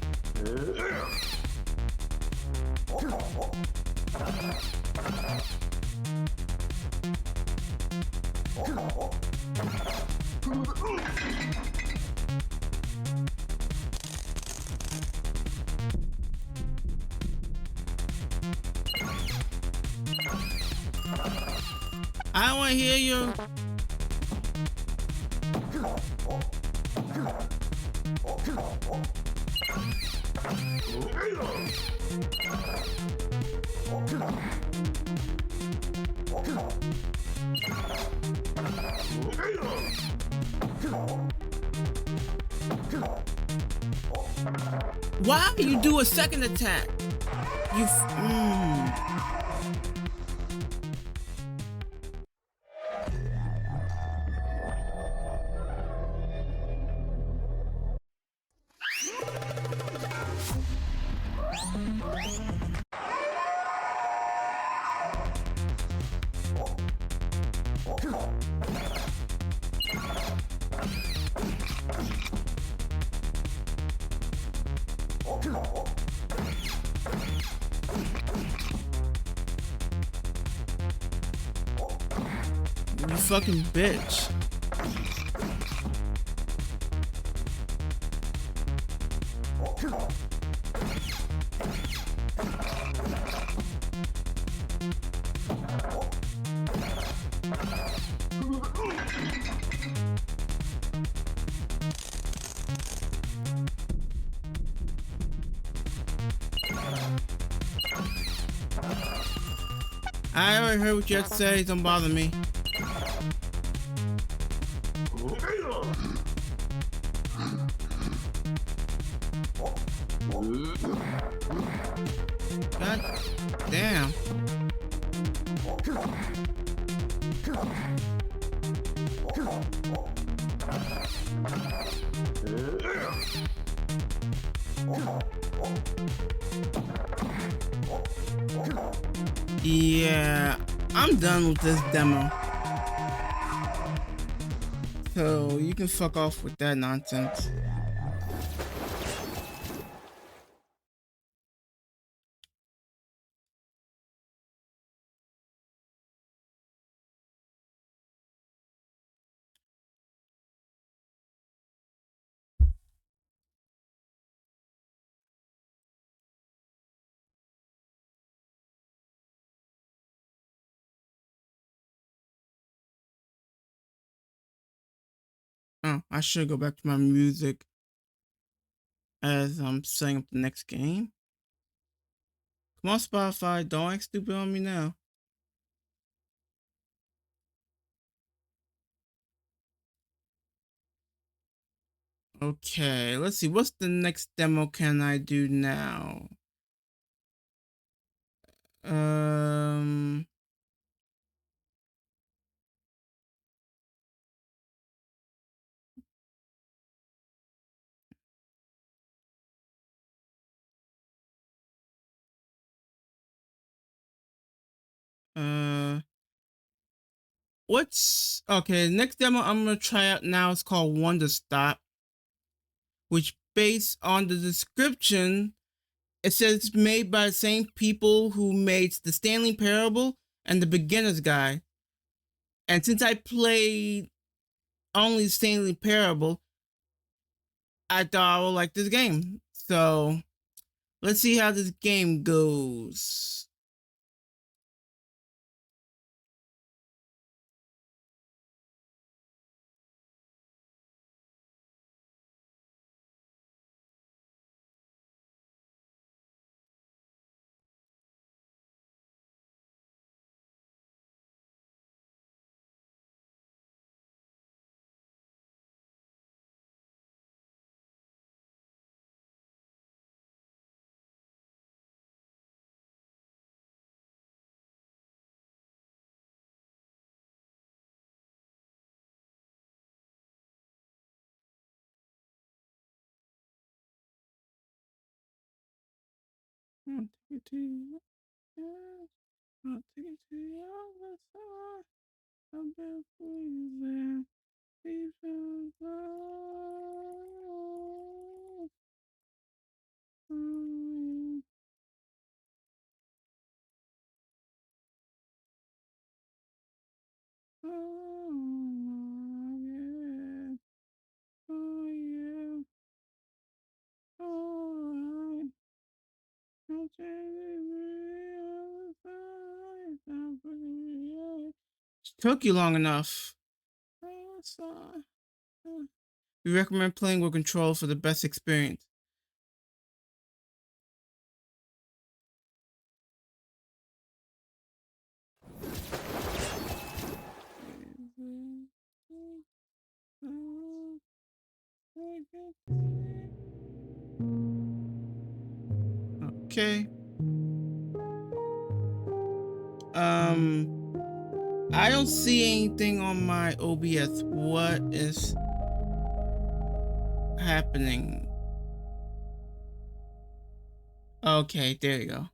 I don't want to hear you. Why do you do a second attack? You You fucking bitch. I already heard what you have to say, don't bother me. God damn. Yeah, I'm done with this demo. So you can fuck off with that nonsense. Oh, I should go back to my music as I'm setting up the next game. Come on, Spotify, don't act stupid on me now. Okay, let's see. What's the next demo can I do now? Um. What's okay? Next demo I'm gonna try out now is called Wonder Stop, which based on the description, it says it's made by the same people who made the Stanley Parable and the Beginner's Guide. And since I played only Stanley Parable, I thought I would like this game. So let's see how this game goes. I'll take it to you. I'll take it to the other side. I'll be for you there. Even though oh, yeah. Oh, yeah. All right. I'll take it to the other side. I'll put it. Took you long enough. We recommend playing with control for the best experience. Okay. I don't see anything on my OBS. What is happening? Okay, there you go.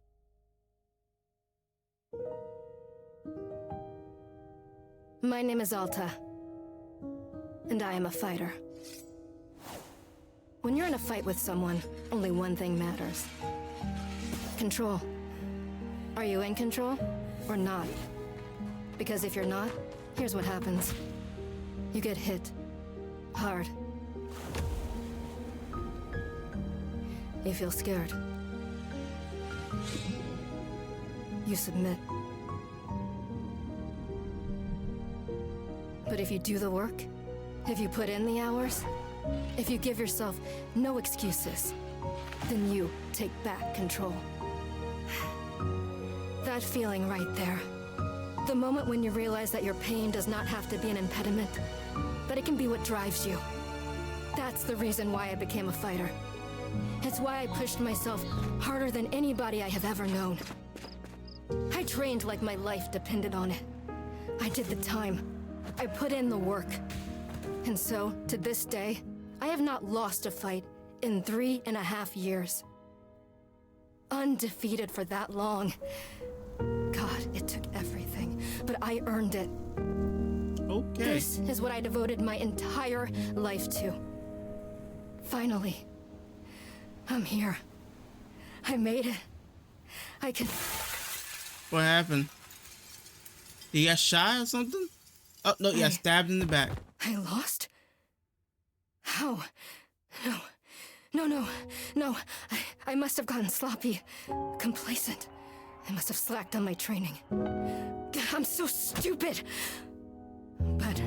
My name is Alta, and I am a fighter. When you're in a fight with someone, only one thing matters. Control. Are you in control or not? Because if you're not, here's what happens. You get hit. Hard. You feel scared. You submit. But if you do the work, if you put in the hours, if you give yourself no excuses, then you take back control. That feeling right there. The moment when you realize that your pain does not have to be an impediment, but it can be what drives you. That's the reason why I became a fighter. It's why I pushed myself harder than anybody I have ever known. I trained like my life depended on it. I did the time. I put in the work. And so, to this day, I have not lost a fight in 3.5 years. Undefeated for that long. God, it took everything, but I earned it. Okay. This is what I devoted my entire life to. Finally, I'm here. I made it. I can... What happened? He got shot or something? Oh, no, he got stabbed in the back. I lost? How? No. I must have gotten sloppy, complacent. I must have slacked on my training. I'm so stupid. But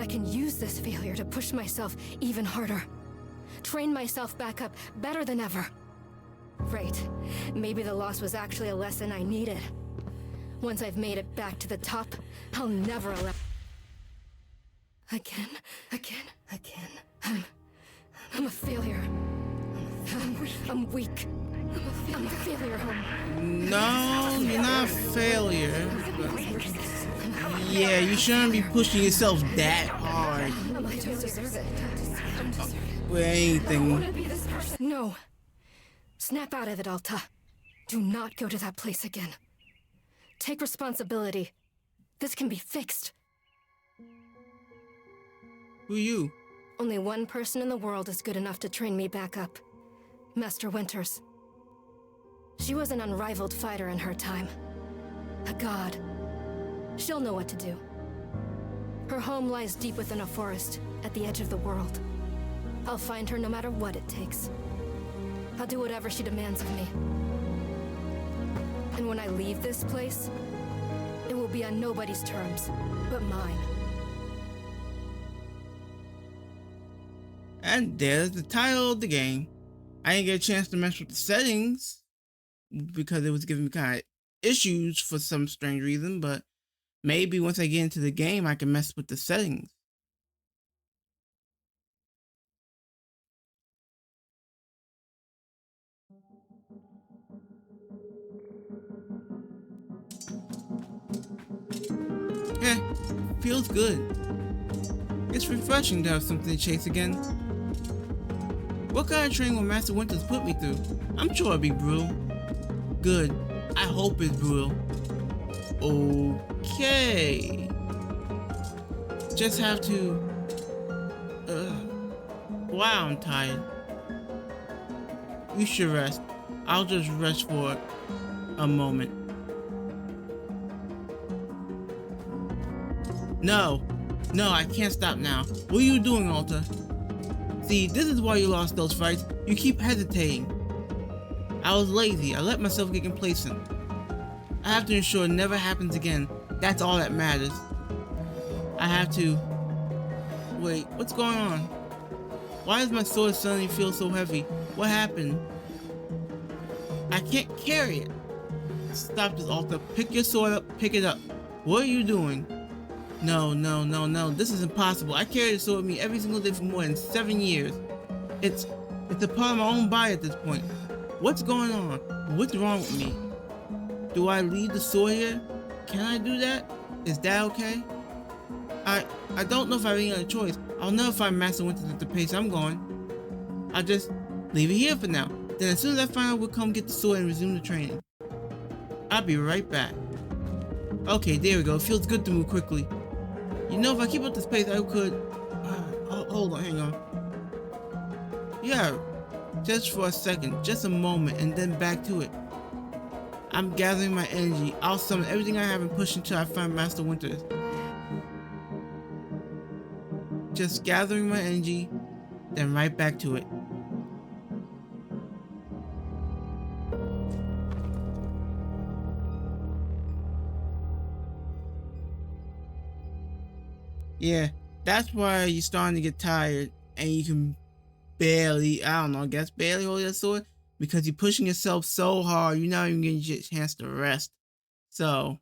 I can use this failure to push myself even harder. Train myself back up better than ever. Right. Maybe the loss was actually a lesson I needed. Once I've made it back to the top, I'll never allow... Again. I'm a failure. I'm weak. I'm a failure. No, you're not a failure. Yeah, you shouldn't be pushing yourself that hard. I don't deserve it. With anything. No. Snap out of it, Alta. Do not go to that place again. Take responsibility. This can be fixed. Who are you? Only one person in the world is good enough to train me back up. Master Winters. She was an unrivaled fighter in her time. A god. She'll know what to do. Her home lies deep within a forest, at the edge of the world. I'll find her no matter what it takes. I'll do whatever she demands of me. And when I leave this place, it will be on nobody's terms, but mine. And there's the title of the game. I didn't get a chance to mess with the settings because it was giving me kind of issues for some strange reason, but maybe once I get into the game, I can mess with the settings. Yeah, feels good. It's refreshing to have something to chase again. What kind of training will Master Winters put me through? I'm sure it'll be brutal. Good. I hope it's brutal. Okay. Just have to... Wow, I'm tired. You should rest. I'll just rest for a moment. No, I can't stop now. What are you doing, Alta? See, this is why you lost those fights. You keep hesitating. I was lazy. I let myself get complacent. I have to ensure it never happens again. That's all that matters. I have to... Wait, what's going on? Why does my sword suddenly feel so heavy? What happened? I can't carry it. Stop this, Alta. Pick your sword up. Pick it up. What are you doing? No. This is impossible. I carry the sword with me every single day for more than 7 years. It's a part of my own body at this point. What's going on? What's wrong with me? Do I leave the sword here? Can I do that? Is that okay? I don't know if I have any other choice. I'll never find Master Winters at the pace I'm going. I'll just leave it here for now. Then as soon as I find out, we'll come get the sword and resume the training. I'll be right back. Okay, there we go. It feels good to move quickly. You know, if I keep up this pace, I could... hold on, hang on. Yeah, just for a second, just a moment, and then back to it. I'm gathering my energy. I'll summon everything I have and push until I find Master Winters. Just gathering my energy, then right back to it. Yeah, that's why you're starting to get tired and you can barely, I guess barely hold your sword because you're pushing yourself so hard, you're not even getting a chance to rest. So,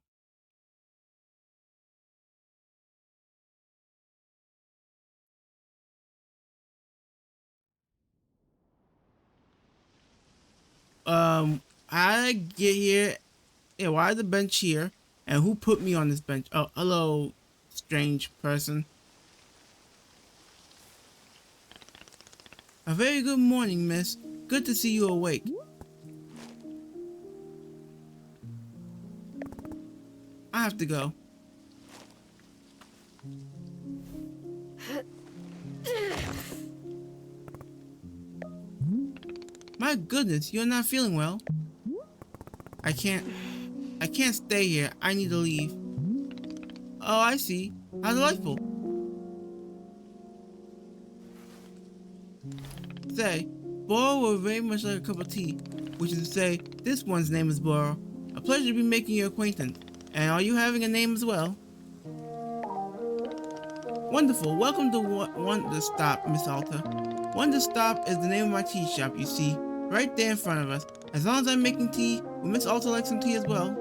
how did I get here? Yeah, why is the bench here? And who put me on this bench? Oh, hello, strange person. A very good morning, miss. Good to see you awake. I have to go. My goodness, you're not feeling well. I can't stay here. I need to leave. Oh, I see. How delightful. Say, Boro would very much like a cup of tea, which is to say, this one's name is Boro. A pleasure to be making your acquaintance. And are you having a name as well? Wonderful. Welcome to Wonder Stop, Miss Alta. Wonder Stop is the name of my tea shop, you see, right there in front of us. As long as I'm making tea, will Miss Alta like some tea as well?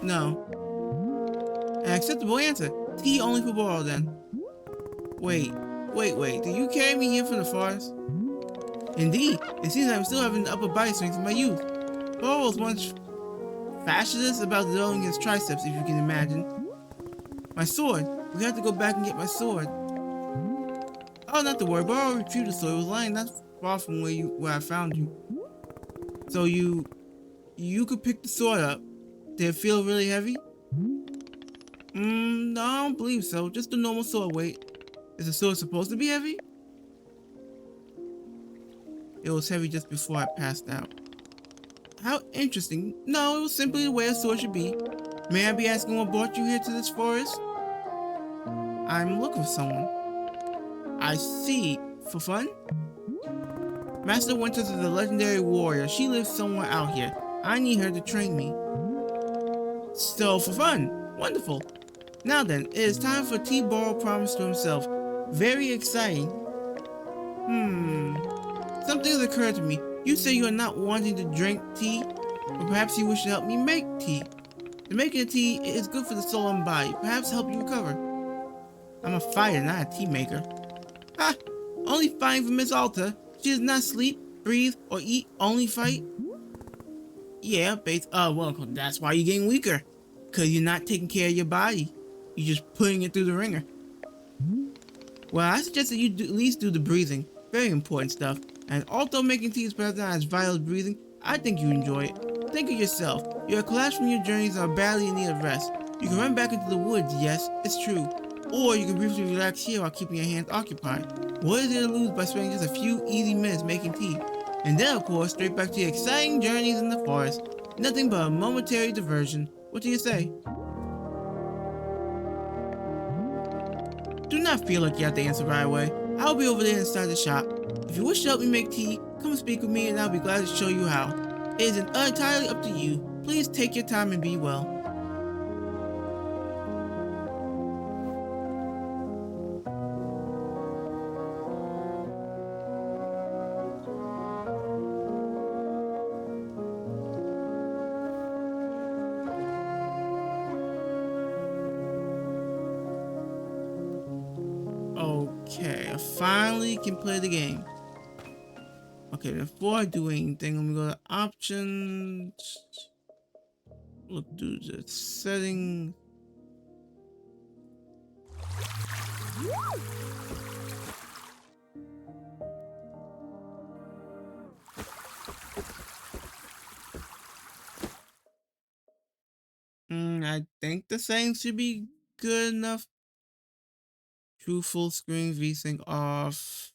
No. An acceptable answer. Tea only for Boral then. Wait. Do you carry me here from the forest? Indeed. It seems I'm still having the upper body strength of my youth. Boral was once fashionist about developing his triceps, if you can imagine. My sword. We have to go back and get my sword. Oh, not to worry. Boral retrieved the sword. It was lying not far from where I found you. So you could pick the sword up. Did it feel really heavy? No, I don't believe so. Just the normal sword weight. Is the sword supposed to be heavy? It was heavy just before I passed out. How interesting. No, it was simply the way a sword should be. May I be asking what brought you here to this forest? I'm looking for someone. I see. For fun? Master Winters is a legendary warrior. She lives somewhere out here. I need her to train me. So, for fun. Wonderful. Now then, it is time for T. Boral promise to himself. Very exciting. Something has occurred to me. You say you are not wanting to drink tea, but perhaps you wish to help me make tea. The making of tea is good for the soul and body. Perhaps help you recover. I'm a fighter, not a tea maker. Ha! Only fighting for Miss Alta. She does not sleep, breathe, or eat, only fight. Yeah, well, that's why you're getting weaker. Cause you're not taking care of your body. You're just putting it through the ringer. Well, I suggest that you at least do the breathing. Very important stuff. And although making tea is perhaps not as vital as breathing, I think you enjoy it. Think of yourself. You are collapsed from your journeys and are badly in need of rest. You can run back into the woods, yes, it's true. Or you can briefly relax here while keeping your hands occupied. What is there to lose by spending just a few easy minutes making tea? And then, of course, straight back to your exciting journeys in the forest. Nothing but a momentary diversion. What do you say? Do not feel like you have to answer right away. I'll be over there inside the shop. If you wish to help me make tea, come and speak with me and I'll be glad to show you how. It is entirely up to you. Please take your time and be well. Okay, I finally can play the game. Okay, before I do anything, let me go to options. We'll do the settings. I think the settings should be good enough. True full screen VSync off.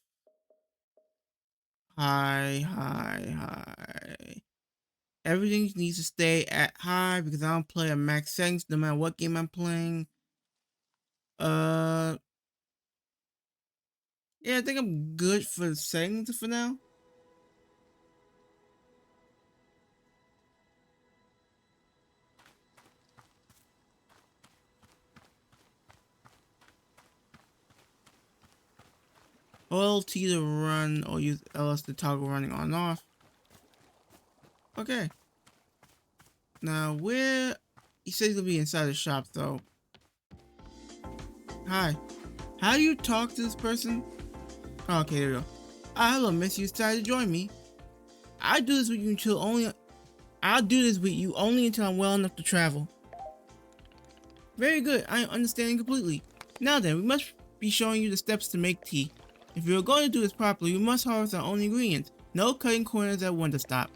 High. Everything needs to stay at high because I don't play at max settings no matter what game I'm playing. Yeah, I think I'm good for the settings for now. Hold T to run or use LS to toggle running on and off. Okay. Now where he says he'll be inside the shop though. Hi. How do you talk to this person? Oh, okay, there we go. Hello, miss, you decided to join me. I'll do this with you only until I'm well enough to travel. Very good, I understand completely. Now then, we must be showing you the steps to make tea. If you're going to do this properly, we must harvest our own ingredients. No cutting corners at Wonder Stop.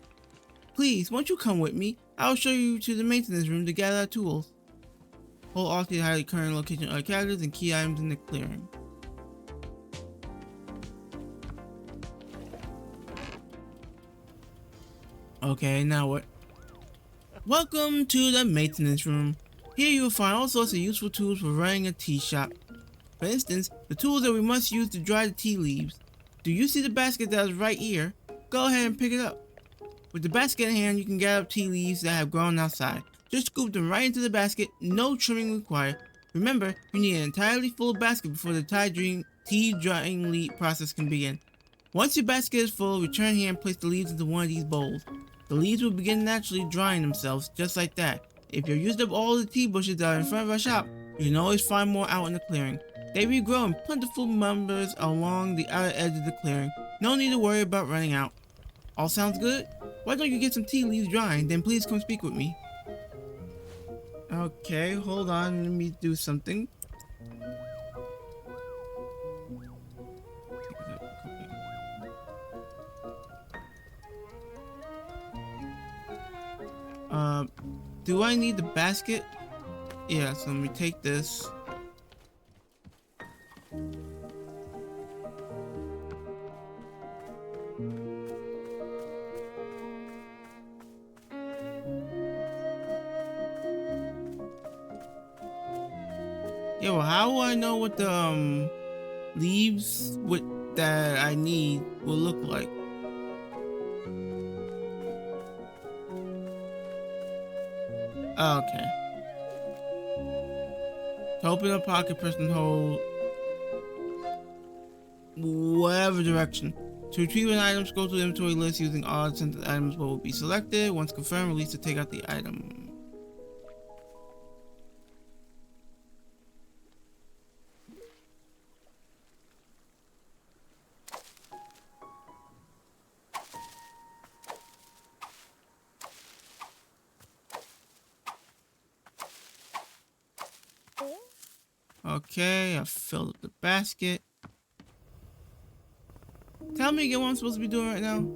Please, won't you come with me? I'll show you to the maintenance room to gather our tools. Hold Alt to hide the current location of our characters and key items in the clearing. Okay, now what? Welcome to the maintenance room. Here you will find all sorts of useful tools for running a tea shop. For instance, the tools that we must use to dry the tea leaves. Do you see the basket that is right here? Go ahead and pick it up. With the basket in hand, you can gather up tea leaves that have grown outside. Just scoop them right into the basket, no trimming required. Remember, you need an entirely full basket before the tea drying process can begin. Once your basket is full, return here and place the leaves into one of these bowls. The leaves will begin naturally drying themselves, just like that. If you've used up all the tea bushes that are in front of our shop, you can always find more out in the clearing. They regrow in plentiful numbers along the outer edge of the clearing. No need to worry about running out. All sounds good? Why don't you get some tea leaves drying, then please come speak with me. Okay, hold on, let me do something. Do I need the basket? Yeah, so let me take this. Yeah, well, how will I know what the leaves that I need will look like? Okay. To open a pocket, press and hold whatever direction. To retrieve an item, scroll to the inventory list using odds since the items will be selected. Once confirmed, release to take out the item. Okay, I filled up the basket. Tell me again what I'm supposed to be doing right now.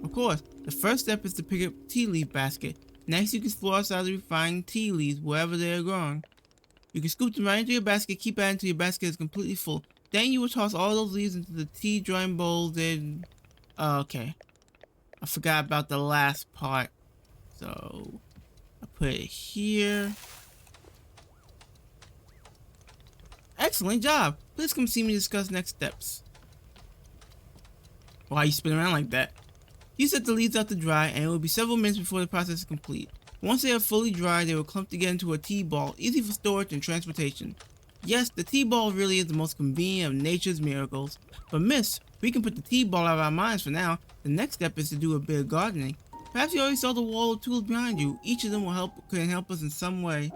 Of course, the first step is to pick up tea leaf basket. Next, you can explore outside the refined tea leaves wherever they are growing. You can scoop them right into your basket, keep adding until your basket is completely full. Then you will toss all those leaves into the tea drying bowl. Then, okay, I forgot about the last part. So, I put it here. Excellent job. Please come see me to discuss next steps. Why are you spinning around like that? You set the leaves out to dry, and it will be several minutes before the process is complete. Once they are fully dried, they will clump together into a tea ball, easy for storage and transportation. Yes, the tea ball really is the most convenient of nature's miracles. But miss, we can put the tea ball out of our minds for now. The next step is to do a bit of gardening. Perhaps you already saw the wall of tools behind you. Each of them can help us in some way.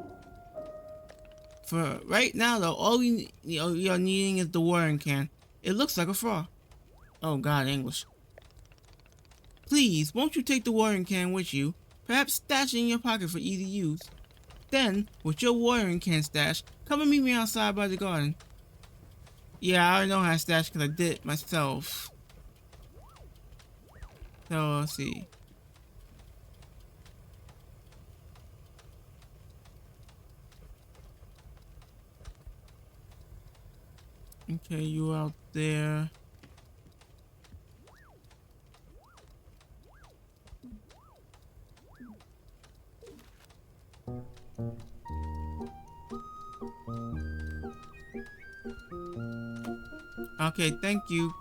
For right now though, all you're needing is the watering can. It looks like a frog. Oh god, English. Please, won't you take the watering can with you? Perhaps stash it in your pocket for easy use. Then, with your watering can stash, come and meet me outside by the garden. Yeah, I already know how to stash because I did it myself. So, let's see. Okay, you out there. Okay, thank you.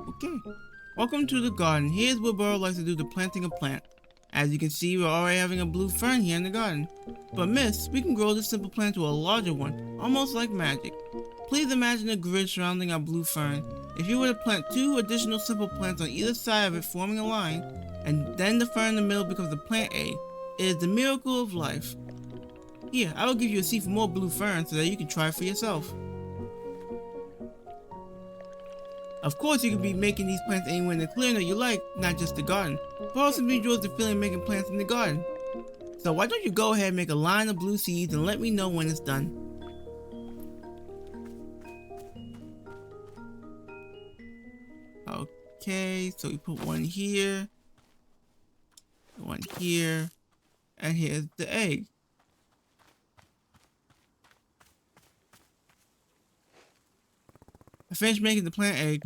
Okay. Welcome to the garden. Here's where Burrow likes to do the planting of plants. As you can see, we're already having a blue fern here in the garden. But miss, we can grow this simple plant to a larger one, almost like magic. Please imagine a grid surrounding our blue fern. If you were to plant 2 additional simple plants on either side of it forming a line, and then the fern in the middle becomes the plant egg, it is the miracle of life. Here, I will give you a seed for more blue fern so that you can try it for yourself. Of course, you can be making these plants anywhere in the clearing that you like, not just the garden. Burrow simply enjoys the feeling of making plants in the garden. So why don't you go ahead and make a line of blue seeds and let me know when it's done. Okay, so we put one here, and here's the egg. I finished making the plant egg.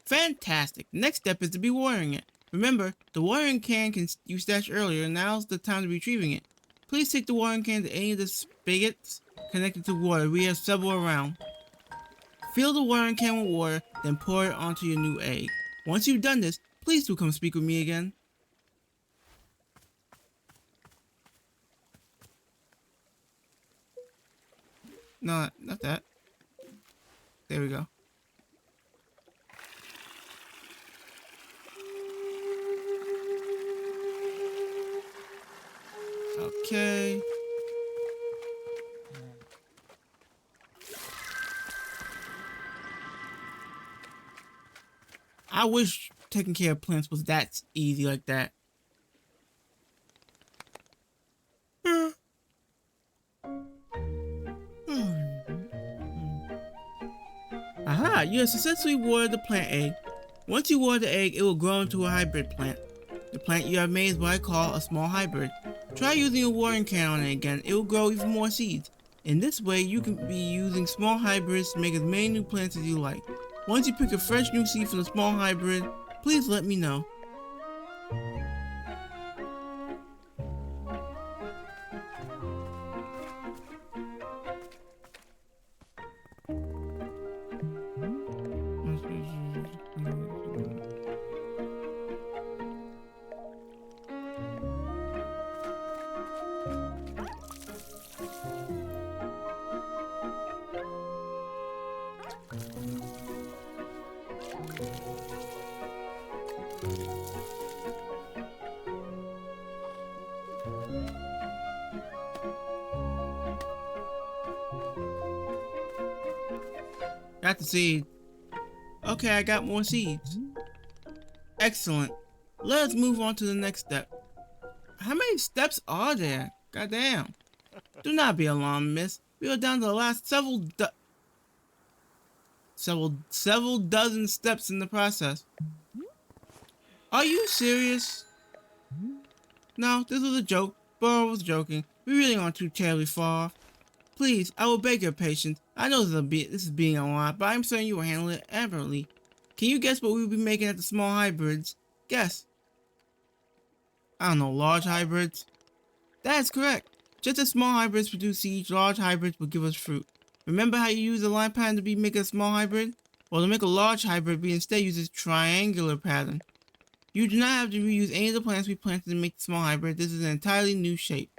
Fantastic. Next step is to be watering it. Remember, the watering can you stashed earlier. Now's the time to be retrieving it. Please take the watering can to any of the spigots connected to water. We have several around. Fill the watering can with water, then pour it onto your new egg. Once you've done this, please do come speak with me again. No, not that. There we go. Okay. I wish taking care of plants was that easy like that. Aha, you have successfully watered the plant egg. Once you water the egg, it will grow into a hybrid plant. The plant you have made is what I call a small hybrid. Try using a watering can on it again, it will grow even more seeds. In this way, you can be using small hybrids to make as many new plants as you like. Once you pick a fresh new seed from the small hybrid, please let me know. Got the seed. Okay, I got more seeds. Excellent. Let us move on to the next step. How many steps are there? Goddamn. Do not be alarmed, miss. We are down to the last several dozen steps in the process. Are you serious? No, this was a joke. Burrow was joking. We really aren't too terribly far off. Please, I will beg your patience. I know this is being a lot, but I'm certain you will handle it admirably. Can you guess what we will be making at the small hybrids? Guess. I don't know, large hybrids? That is correct. Just as small hybrids produce seeds, large hybrids will give us fruit. Remember how you use the line pattern to make a small hybrid? Well, to make a large hybrid, we instead use this triangular pattern. You do not have to reuse any of the plants we planted to make the small hybrid. This is an entirely new shape.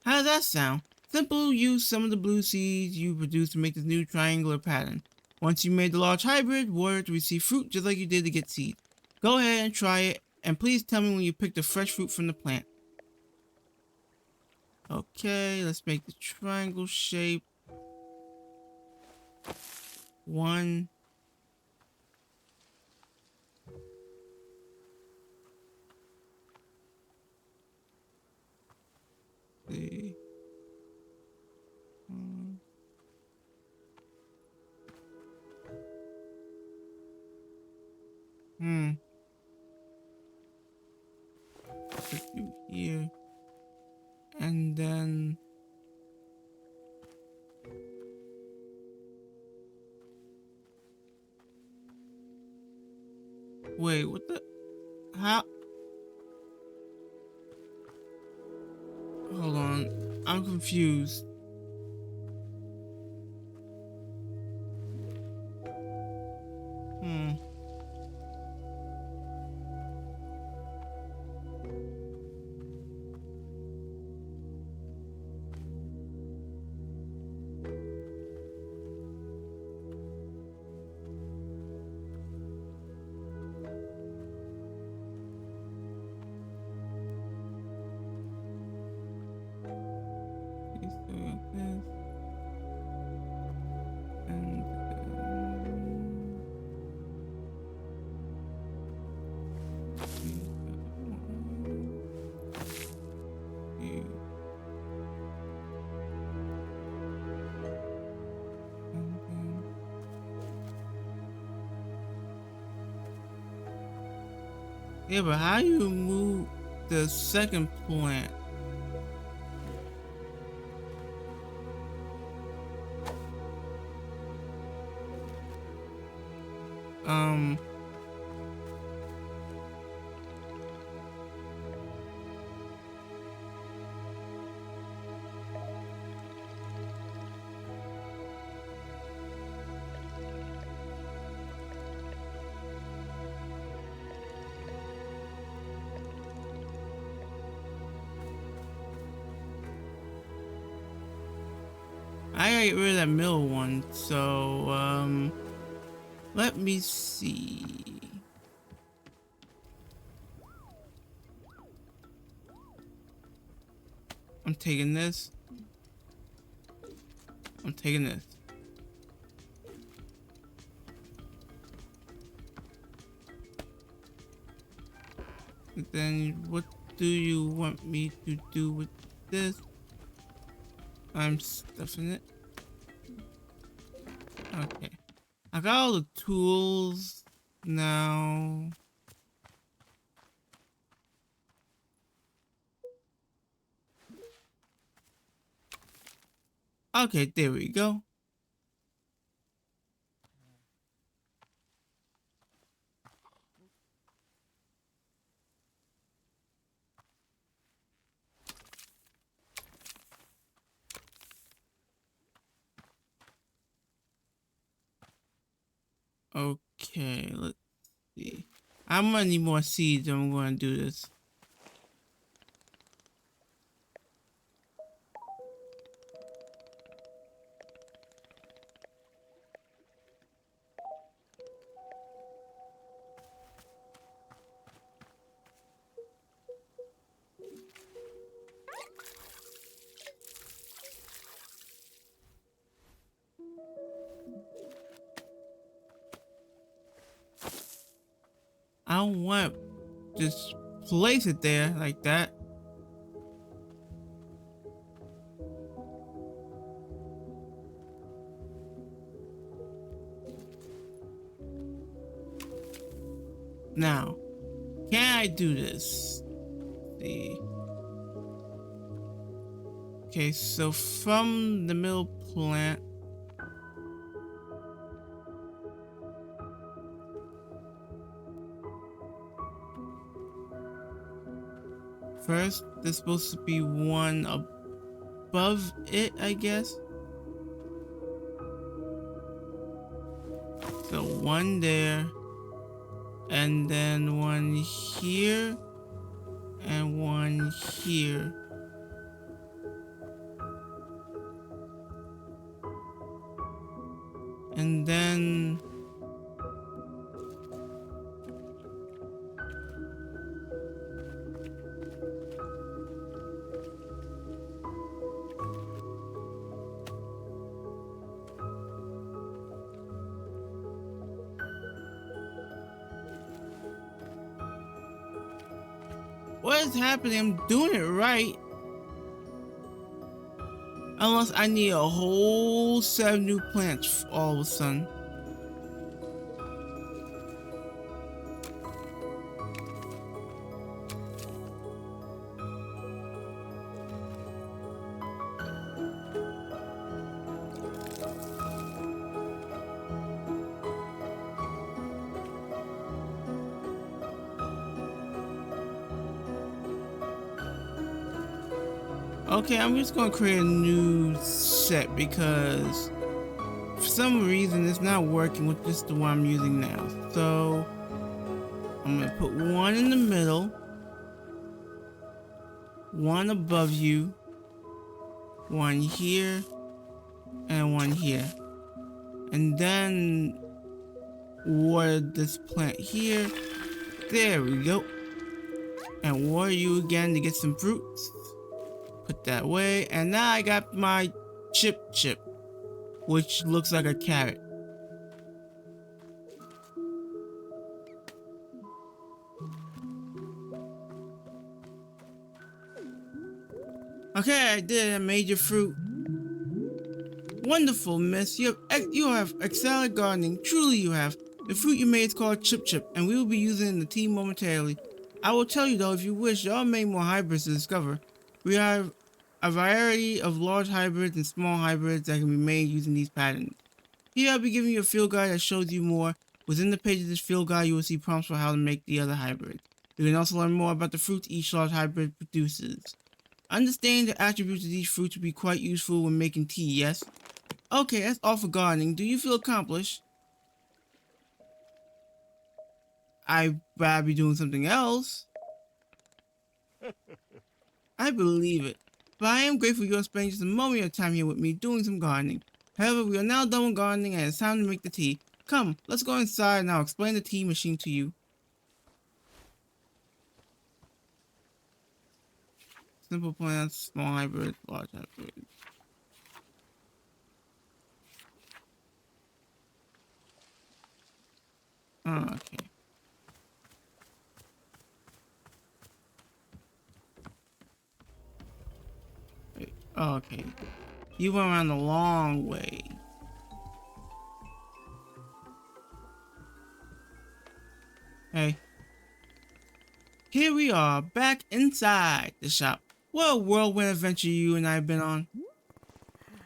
How does that sound? Simple, use some of the blue seeds you produced to make this new triangular pattern. Once you made the large hybrid, water to receive fruit just like you did to get seeds. Go ahead and try it, and please tell me when you pick the fresh fruit from the plant. Okay, let's make the triangle shape. 1. See. Put you here. And then wait, what the how hold on, I'm confused. Yeah, but how you move the second plant? I gotta get rid of that middle one. So, let me see. I'm taking this. I'm taking this. And then what do you want me to do with this? I'm stuffing it. Okay. I got all the tools now. Okay, there we go. Okay, let's see. I'm gonna need more seeds. I'm gonna do this. I don't want to just place it there like that. Now, can I do this? Let's see. Okay, so from the middle plant. First, there's supposed to be one above it, I guess. So one there, and then one here, and one here. And then what is happening? I'm doing it right. Unless I need a whole set of new plants all of a sudden. Okay, I'm just gonna create a new set because for some reason it's not working with just the one I'm using now. So I'm gonna put one in the middle, one above you, one here, and one here. And then water this plant here. There we go. And water you again to get some fruits. Put that away, and now I got my chip, which looks like a carrot. Okay, I did. I made your fruit. Wonderful, miss. You have excellent gardening. Truly, you have. The fruit you made is called Chip, and we will be using it in the team momentarily. I will tell you though, if you wish, there are many more hybrids to discover. We have a variety of large hybrids and small hybrids that can be made using these patterns. Here I'll be giving you a field guide that shows you more. Within the page of this field guide, you will see prompts for how to make the other hybrids. You can also learn more about the fruits each large hybrid produces. Understanding the attributes of these fruits will be quite useful when making tea, yes? Okay, that's all for gardening. Do you feel accomplished? I'd rather be doing something else. I believe it. but I am grateful you're spending just a moment of your time here with me doing some gardening. However, we are now done with gardening and it's time to make the tea. Come, let's go inside and I'll explain the tea machine to you. Simple plants, small hybrids, large hybrids. Oh, okay. Wait, oh, okay. You went around the long way. Hey. Here we are, back inside the shop. What a whirlwind adventure you and I have been on.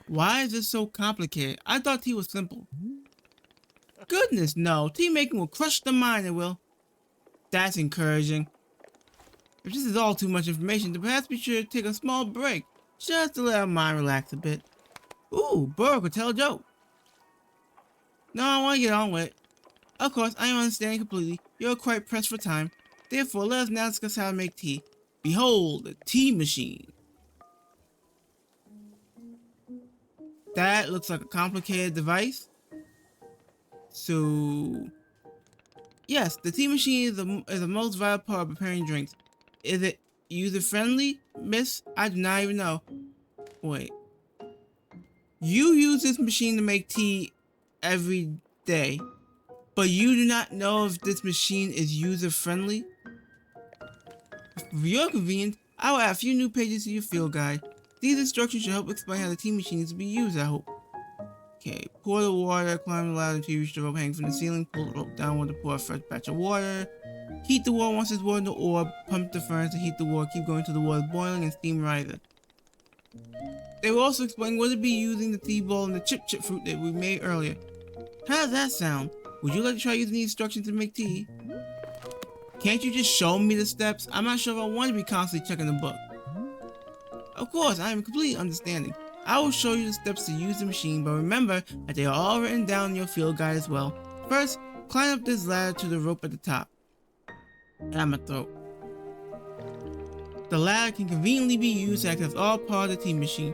Why is this so complicated? I thought tea was simple. Goodness, no. Tea making will crush the mind, it will. That's encouraging. If this is all too much information, then perhaps we should take a small break, just to let our mind relax a bit. Ooh, Burke could tell a joke. No, I want to get on with it. Of course, I am understanding completely. You're quite pressed for time. Therefore, let us now discuss how to make tea. Behold, the tea machine. That looks like a complicated device. So, yes, the tea machine is the most vital part of preparing drinks. Is it user-friendly, miss? I do not even know. Wait. You use this machine to make tea every day, but you do not know if this machine is user-friendly? For your convenience, I will add a few new pages to your field guide. These instructions should help explain how the tea machine is to be used, I hope. Okay, pour the water, climb the ladder until you reach the rope hanging from the ceiling, pull the rope downward to pour a fresh batch of water. Heat the water once it's water in the orb, pump the furnace to heat the water, keep going till the water is boiling and steam rises. They will also explain what to be using the tea ball and the chip fruit that we made earlier. How does that sound? Would you like to try using these instructions to make tea? Can't you just show me the steps? I'm not sure if I want to be constantly checking the book. Of course, I am completely understanding. I will show you the steps to use the machine, but remember that they are all written down in your field guide as well. First, climb up this ladder to the rope at the top. At my throat. The ladder can conveniently be used to access all parts of the tea machine.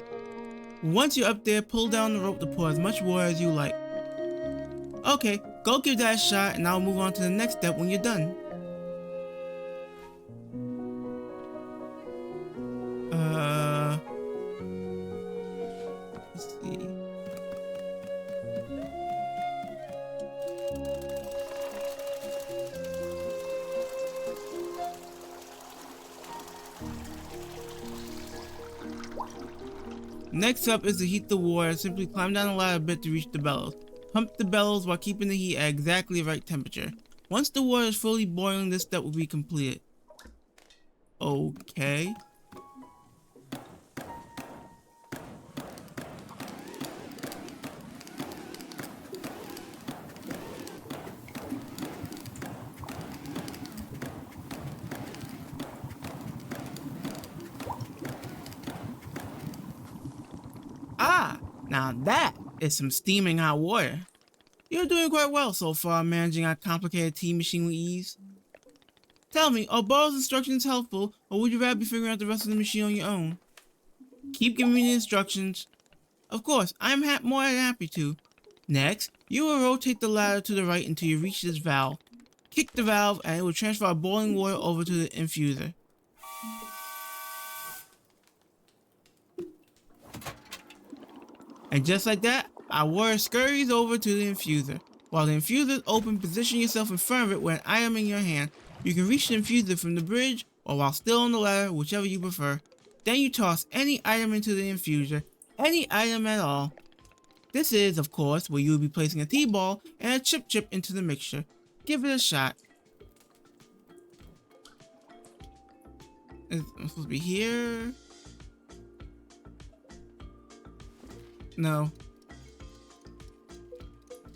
Once you're up there, pull down the rope to pour as much water as you like. Okay, go give that a shot and I'll move on to the next step when you're done. Let's see. Next up is to heat the water. Simply climb down the ladder a bit to reach the bellows. Pump the bellows while keeping the heat at exactly the right temperature. Once the water is fully boiling, this step will be completed. Okay. Ah, now that is some steaming hot water. You're doing quite well so far, managing our complicated tea machine with ease. Tell me, are Burrow's instructions helpful, or would you rather be figuring out the rest of the machine on your own? Keep giving me the instructions. Of course, I'm more than happy to. Next, you will rotate the ladder to the right until you reach this valve. Kick the valve and it will transfer boiling water over to the infuser. And just like that, our water scurries over to the infuser. While the infuser is open, position yourself in front of it with an item in your hand. You can reach the infuser from the bridge or while still on the ladder, whichever you prefer. Then you toss any item into the infuser, any item at all. This is, of course, where you will be placing a tea ball and a chip into the mixture. Give it a shot. I'm supposed to be here? No.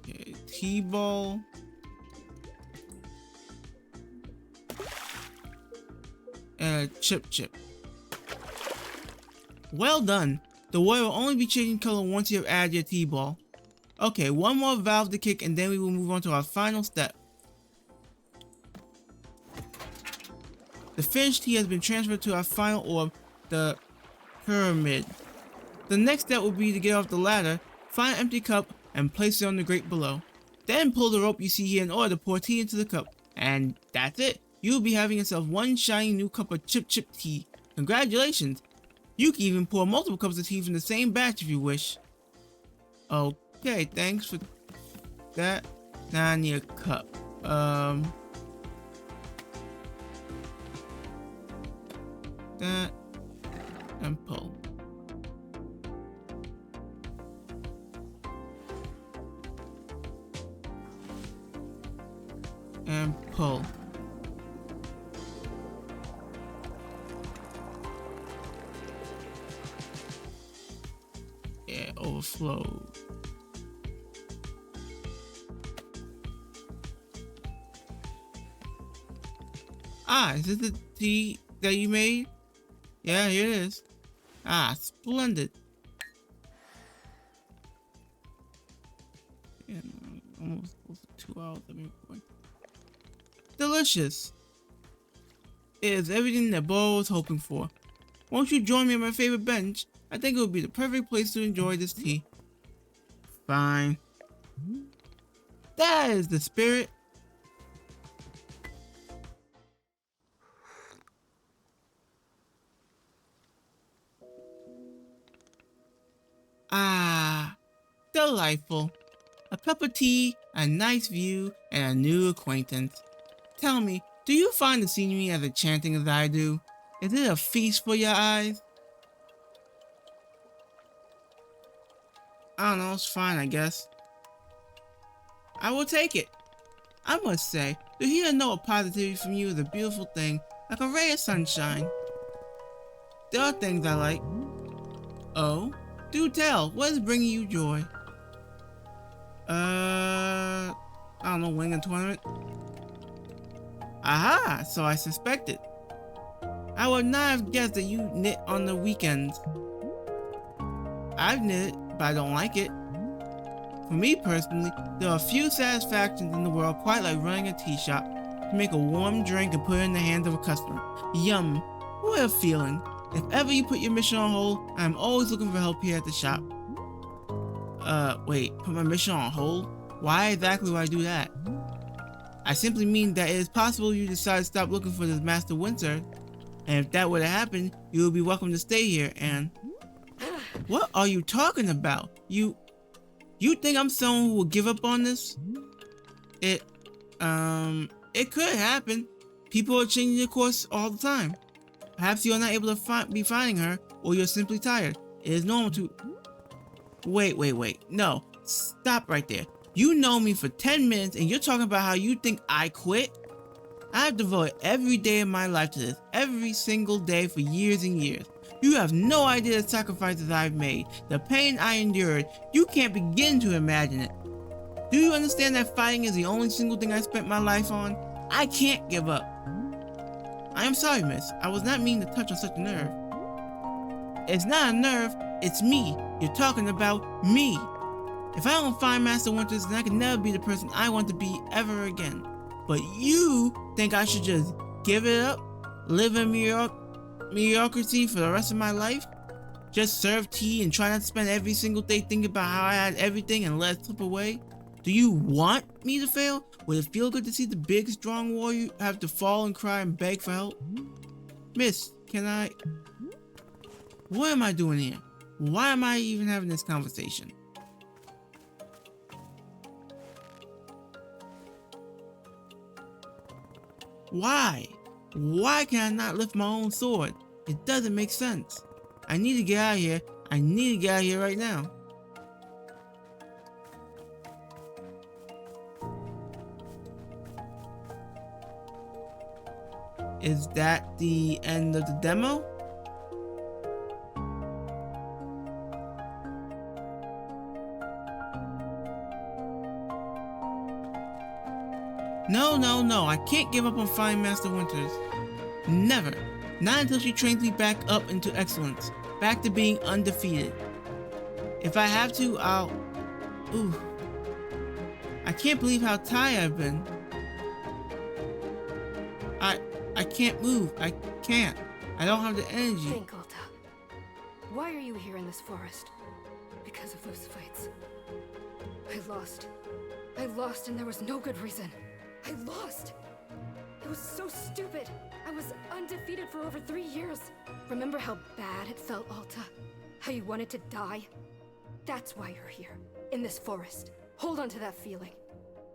Okay, tea ball. And a chip. Well done. The water will only be changing color once you have added your tea ball. Okay, one more valve to kick and then we will move on to our final step. The finished tea has been transferred to our final orb, the pyramid. The next step will be to get off the ladder, find an empty cup, and place it on the grate below. Then pull the rope you see here in order to pour tea into the cup. And that's it. You'll be having yourself one shiny new cup of chip tea. Congratulations! You can even pour multiple cups of tea from the same batch if you wish. Okay, thanks for that. Now I need a cup. That and pull. And pull. Yeah, overflow. Ah, is this the tea that you made? Yeah, here it is. Ah, splendid. Yeah, almost close to 2 hours. Delicious. It is everything that Bo was hoping for. Won't you join me at my favorite bench? I think it would be the perfect place to enjoy this tea. Fine. That is the spirit. Ah, delightful. A cup of tea, a nice view, and a new acquaintance. Tell me, do you find the scenery as enchanting as I do? Is it a feast for your eyes? I don't know, it's fine, I guess. I will take it. I must say, to hear a note of positivity from you is a beautiful thing, like a ray of sunshine. There are things I like. Oh? Do tell, what is bringing you joy? I don't know, winning a tournament? Aha, so I suspected. I would not have guessed that you knit on the weekends. I've knitted, but I don't like it. For me personally, there are few satisfactions in the world quite like running a tea shop to make a warm drink and put it in the hands of a customer. Yum, what a feeling. If ever you put your mission on hold, I'm always looking for help here at the shop. Wait, put my mission on hold? Why exactly would I do that? I simply mean that it is possible you decide to stop looking for this Master Winter, and if that were to happen, you would be welcome to stay here and... What are you talking about? You think I'm someone who will give up on this? It could happen. People are changing their course all the time. Perhaps you are not able to be finding her, or you're simply tired. It is normal to... Wait. No, stop right there. You know me for 10 minutes and you're talking about how you think I quit? I've devoted every day of my life to this, every single day for years and years. You have no idea the sacrifices I've made, the pain I endured. You can't begin to imagine it. Do you understand that fighting is the only single thing I spent my life on? I can't give up. I am sorry, miss. I was not meaning to touch on such a nerve. It's not a nerve, it's me. You're talking about me. If I don't find Master Winters, then I can never be the person I want to be ever again. But you think I should just give it up? Live in mediocrity for the rest of my life? Just serve tea and try not to spend every single day thinking about how I had everything and let it slip away? Do you want me to fail? Would it feel good to see the big, strong warrior have to fall and cry and beg for help? Miss, can I... What am I doing here? Why am I even having this conversation? Why? Why can I not lift my own sword? It doesn't make sense. I need to get out of here. I need to get out of here right now. Is that the end of the demo? No, I can't give up on finding Master Winters. Never. Not until she trains me back up into excellence. Back to being undefeated. If I have to, I'll... Ooh. I can't believe how tired I've been. I can't move. I can't. I don't have the energy. Think, Ulta. Why are you here in this forest? Because of those fights. I lost. I lost and there was no good reason. I lost! It was so stupid. I was undefeated for over 3 years. Remember how bad it felt, Alta? How you wanted to die? That's why you're here, in this forest. Hold on to that feeling.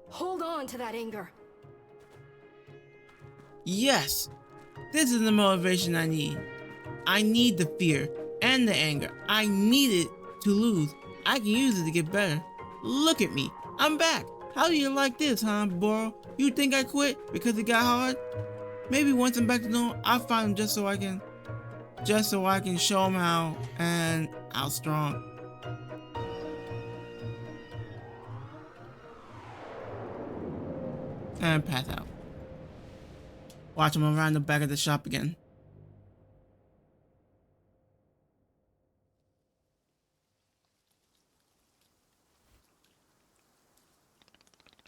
Hold on to that anger. Yes! This is the motivation I need. I need the fear and the anger. I need it to lose. I can use it to get better. Look at me. I'm back. How do you like this, huh, Boro? You think I quit because it got hard? Maybe once I'm back to normal, I'll find him just so I can show him how strong. And pass out. Watch him around the back of the shop again.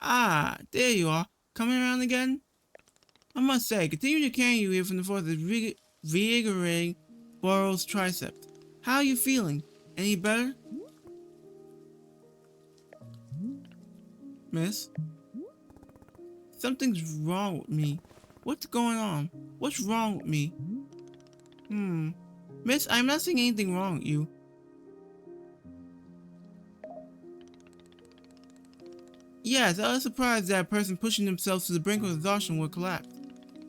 Ah, there you are. Coming around again? I must say, continue to carry you here from the forest is revigorating Boro's triceps. How are you feeling? Any better? Miss? Something's wrong with me. What's going on? What's wrong with me? Miss, I'm not seeing anything wrong with you. Yes, I was surprised that a person pushing themselves to the brink of exhaustion would collapse.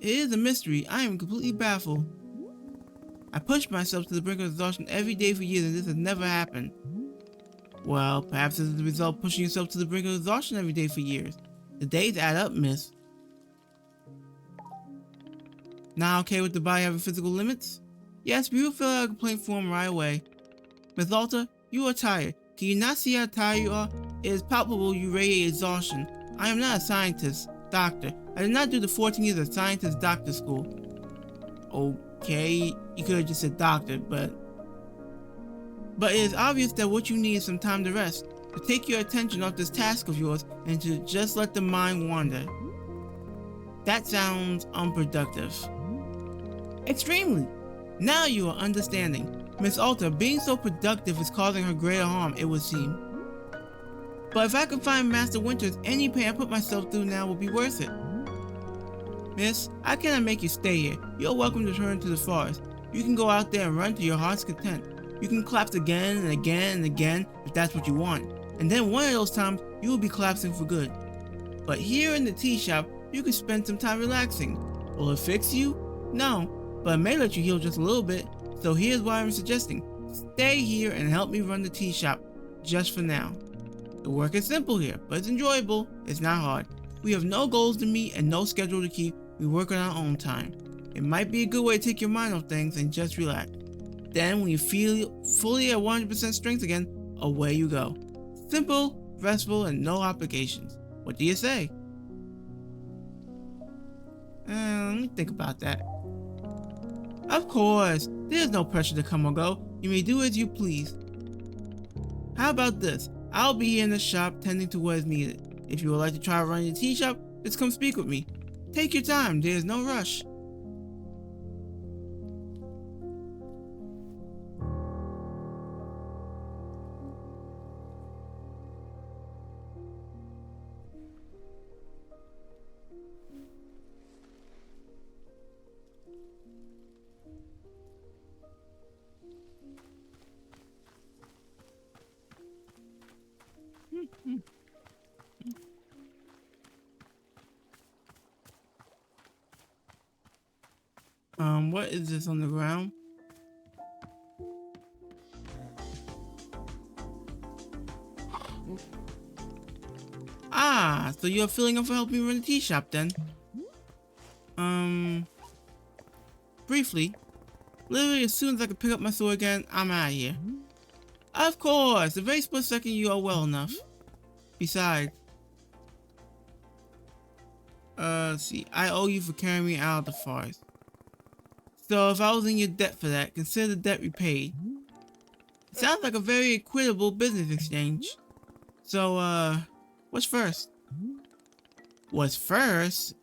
It is a mystery. I am completely baffled. I push myself to the brink of exhaustion every day for years and this has never happened. Well, perhaps this is the result of pushing yourself to the brink of exhaustion every day for years. The days add up, miss. Now okay with the body having physical limits? Yes, we will fill out a complaint form right away. Miss Alta, you are tired. Can you not see how tired you are? It is palpable you radiate exhaustion. I am not a scientist, doctor. I did not do the 14 years of scientist doctor school. Okay, you could have just said doctor, but it is obvious that what you need is some time to rest, to take your attention off this task of yours, and to just let the mind wander. That sounds unproductive. Extremely. Now you are understanding. Miss Alta, being so productive is causing her greater harm, it would seem. But if I can find Master Winters, any pain I put myself through now will be worth it. Miss, I cannot make you stay here. You're welcome to return to the forest. You can go out there and run to your heart's content. You can collapse again and again and again if that's what you want. And then one of those times, you will be collapsing for good. But here in the tea shop, you can spend some time relaxing. Will it fix you? No, but it may let you heal just a little bit. So here's what I'm suggesting. Stay here and help me run the tea shop, just for now. The work is simple here, but it's enjoyable. It's not hard. We have no goals to meet and no schedule to keep. We work on our own time. It might be a good way to take your mind off things and just relax. Then when you feel fully at 100% strength again, away you go. Simple, restful, and no obligations. What do you say? Let me think about that. Of course, there's no pressure to come or go. You may do as you please. How about this? I'll be here in the shop tending to what is needed. If you would like to try running the tea shop, just come speak with me. Take your time, there's no rush. What is this on the ground? Ah, so you're filling up for helping me run the tea shop then? Briefly. Literally as soon as I can pick up my sword again, I'm out of here. Of course, the very split second you are well enough. Besides, see, I owe you for carrying me out of the forest. So if I was in your debt for that, consider the debt repaid. It sounds like a very equitable business exchange. So, what's first? What's first?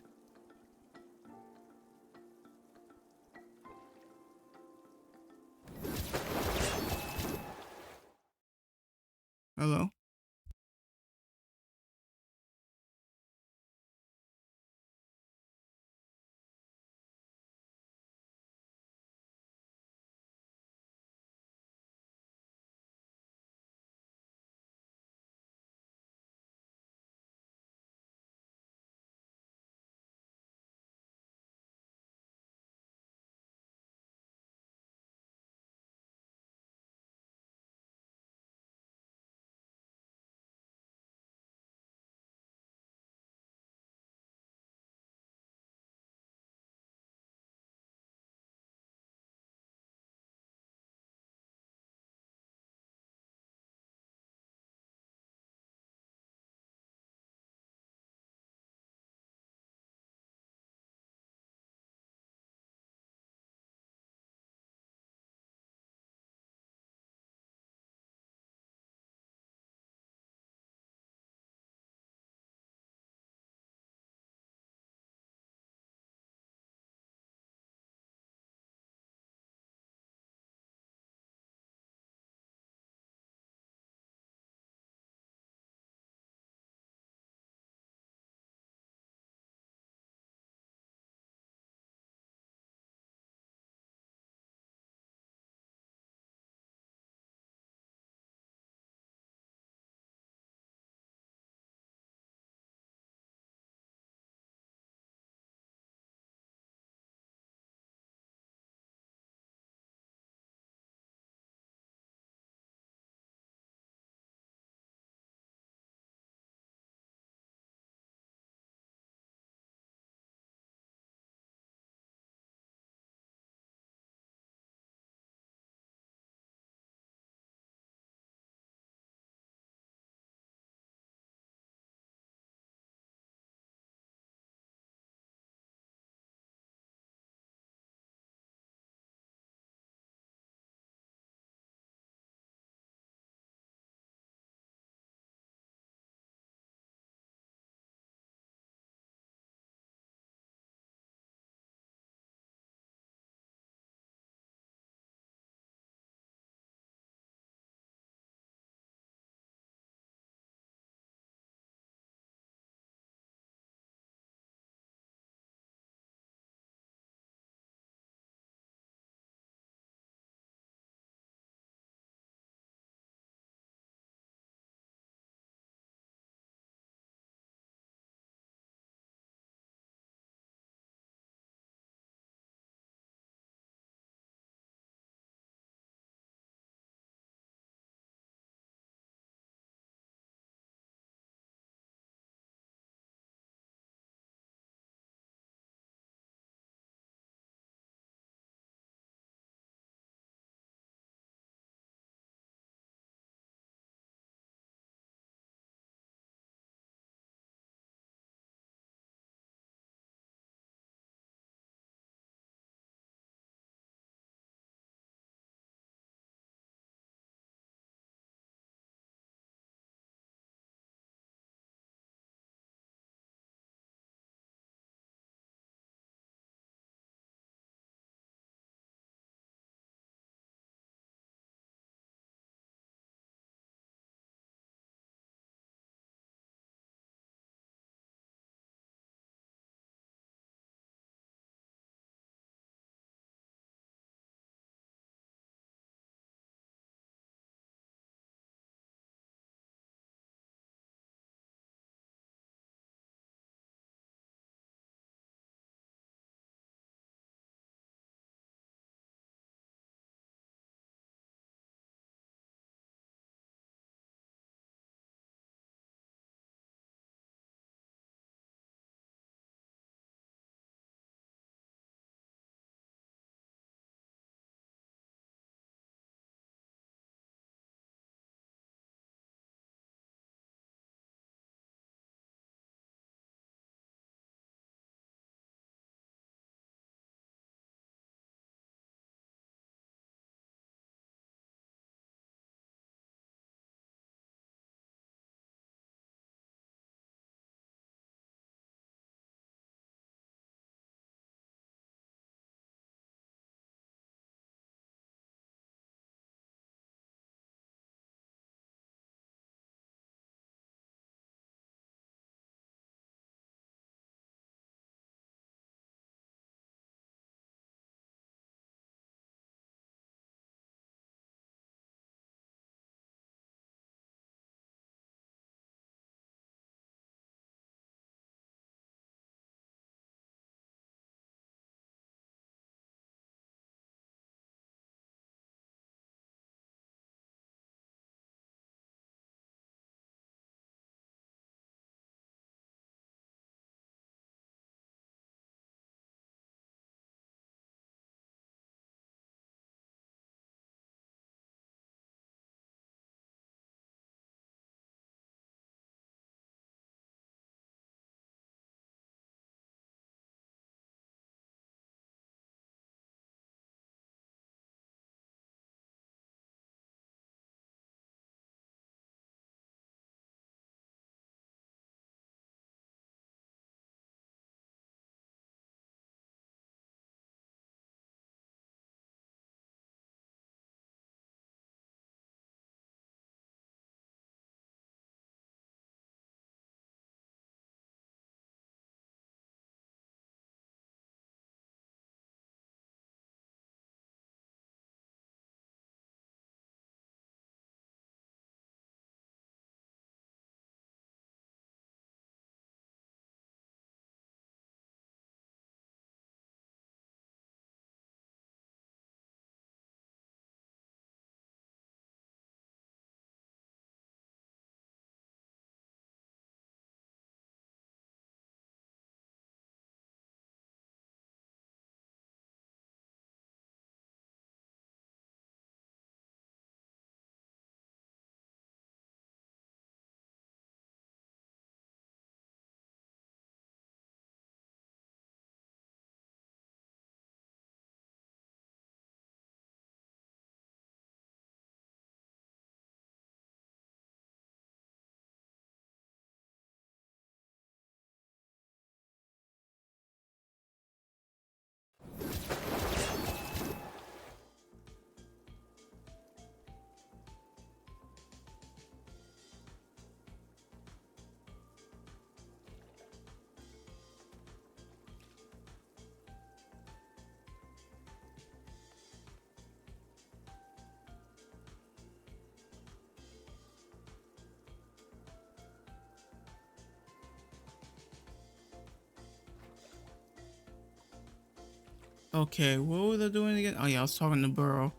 Okay, what was I doing again? Oh yeah, I was talking to Burrow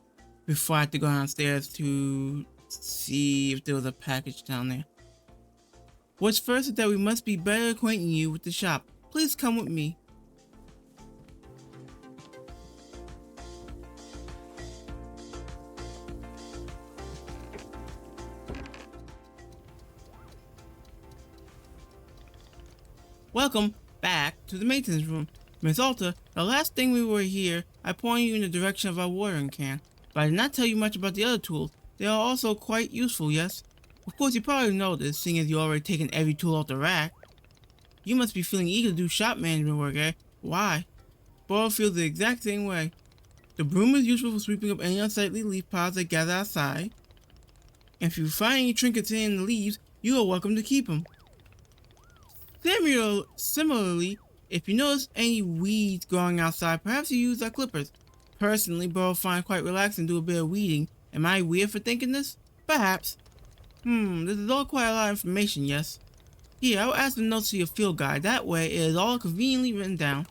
before I had to go downstairs to see if there was a package down there. What's first is that we must be better acquainting you with the shop. Please come with me. Welcome back to the maintenance room. Miss Alta, the last thing we were here, I pointed you in the direction of our watering can, but I did not tell you much about the other tools. They are also quite useful, yes? Of course, you probably know this, seeing as you already taken every tool off the rack. You must be feeling eager to do shop management work, eh? Why? Burrow feels the exact same way. The broom is useful for sweeping up any unsightly leaf piles that gather outside. And if you find any trinkets in the leaves, you are welcome to keep them. Similarly, if you notice any weeds growing outside, perhaps you use our clippers. Personally, Burrow finds quite relaxing to do a bit of weeding. Am I weird for thinking this? Perhaps. This is all quite a lot of information, yes? Here, I will add some notes to your field guide. That way, it is all conveniently written down.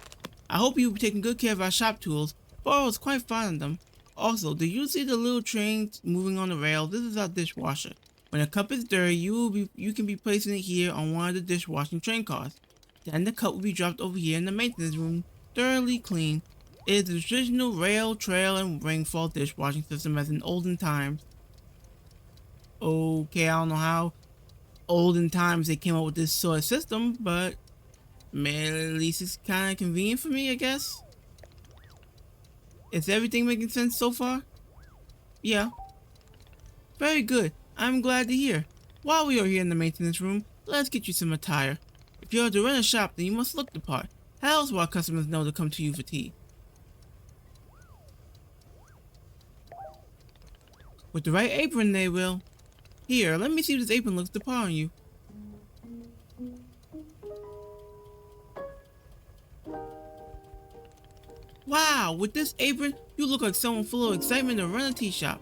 I hope you will be taking good care of our shop tools. Burrow is quite fond of them. Also, do you see the little train moving on the rail? This is our dishwasher. When a cup is dirty, you can be placing it here on one of the dishwashing train cars. Then the cup will be dropped over here in the maintenance room, thoroughly clean. It is the traditional rail, trail, and rainfall dishwashing system as in olden times. Okay, I don't know how olden times they came up with this sort of system, but man, at least it's kind of convenient for me, I guess. Is everything making sense so far? Yeah. Very good. I'm glad to hear. While we are here in the maintenance room, let's get you some attire. If you are to run a shop, then you must look the part. How else will our customers know to come to you for tea? With the right apron, they will. Here, let me see if this apron looks the part on you. Wow, with this apron, you look like someone full of excitement to run a tea shop.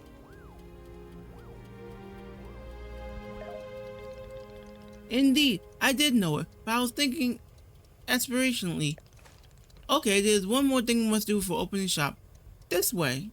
Indeed, I did know it, but I was thinking aspirationally. Okay, there's one more thing we must do for opening shop. This way.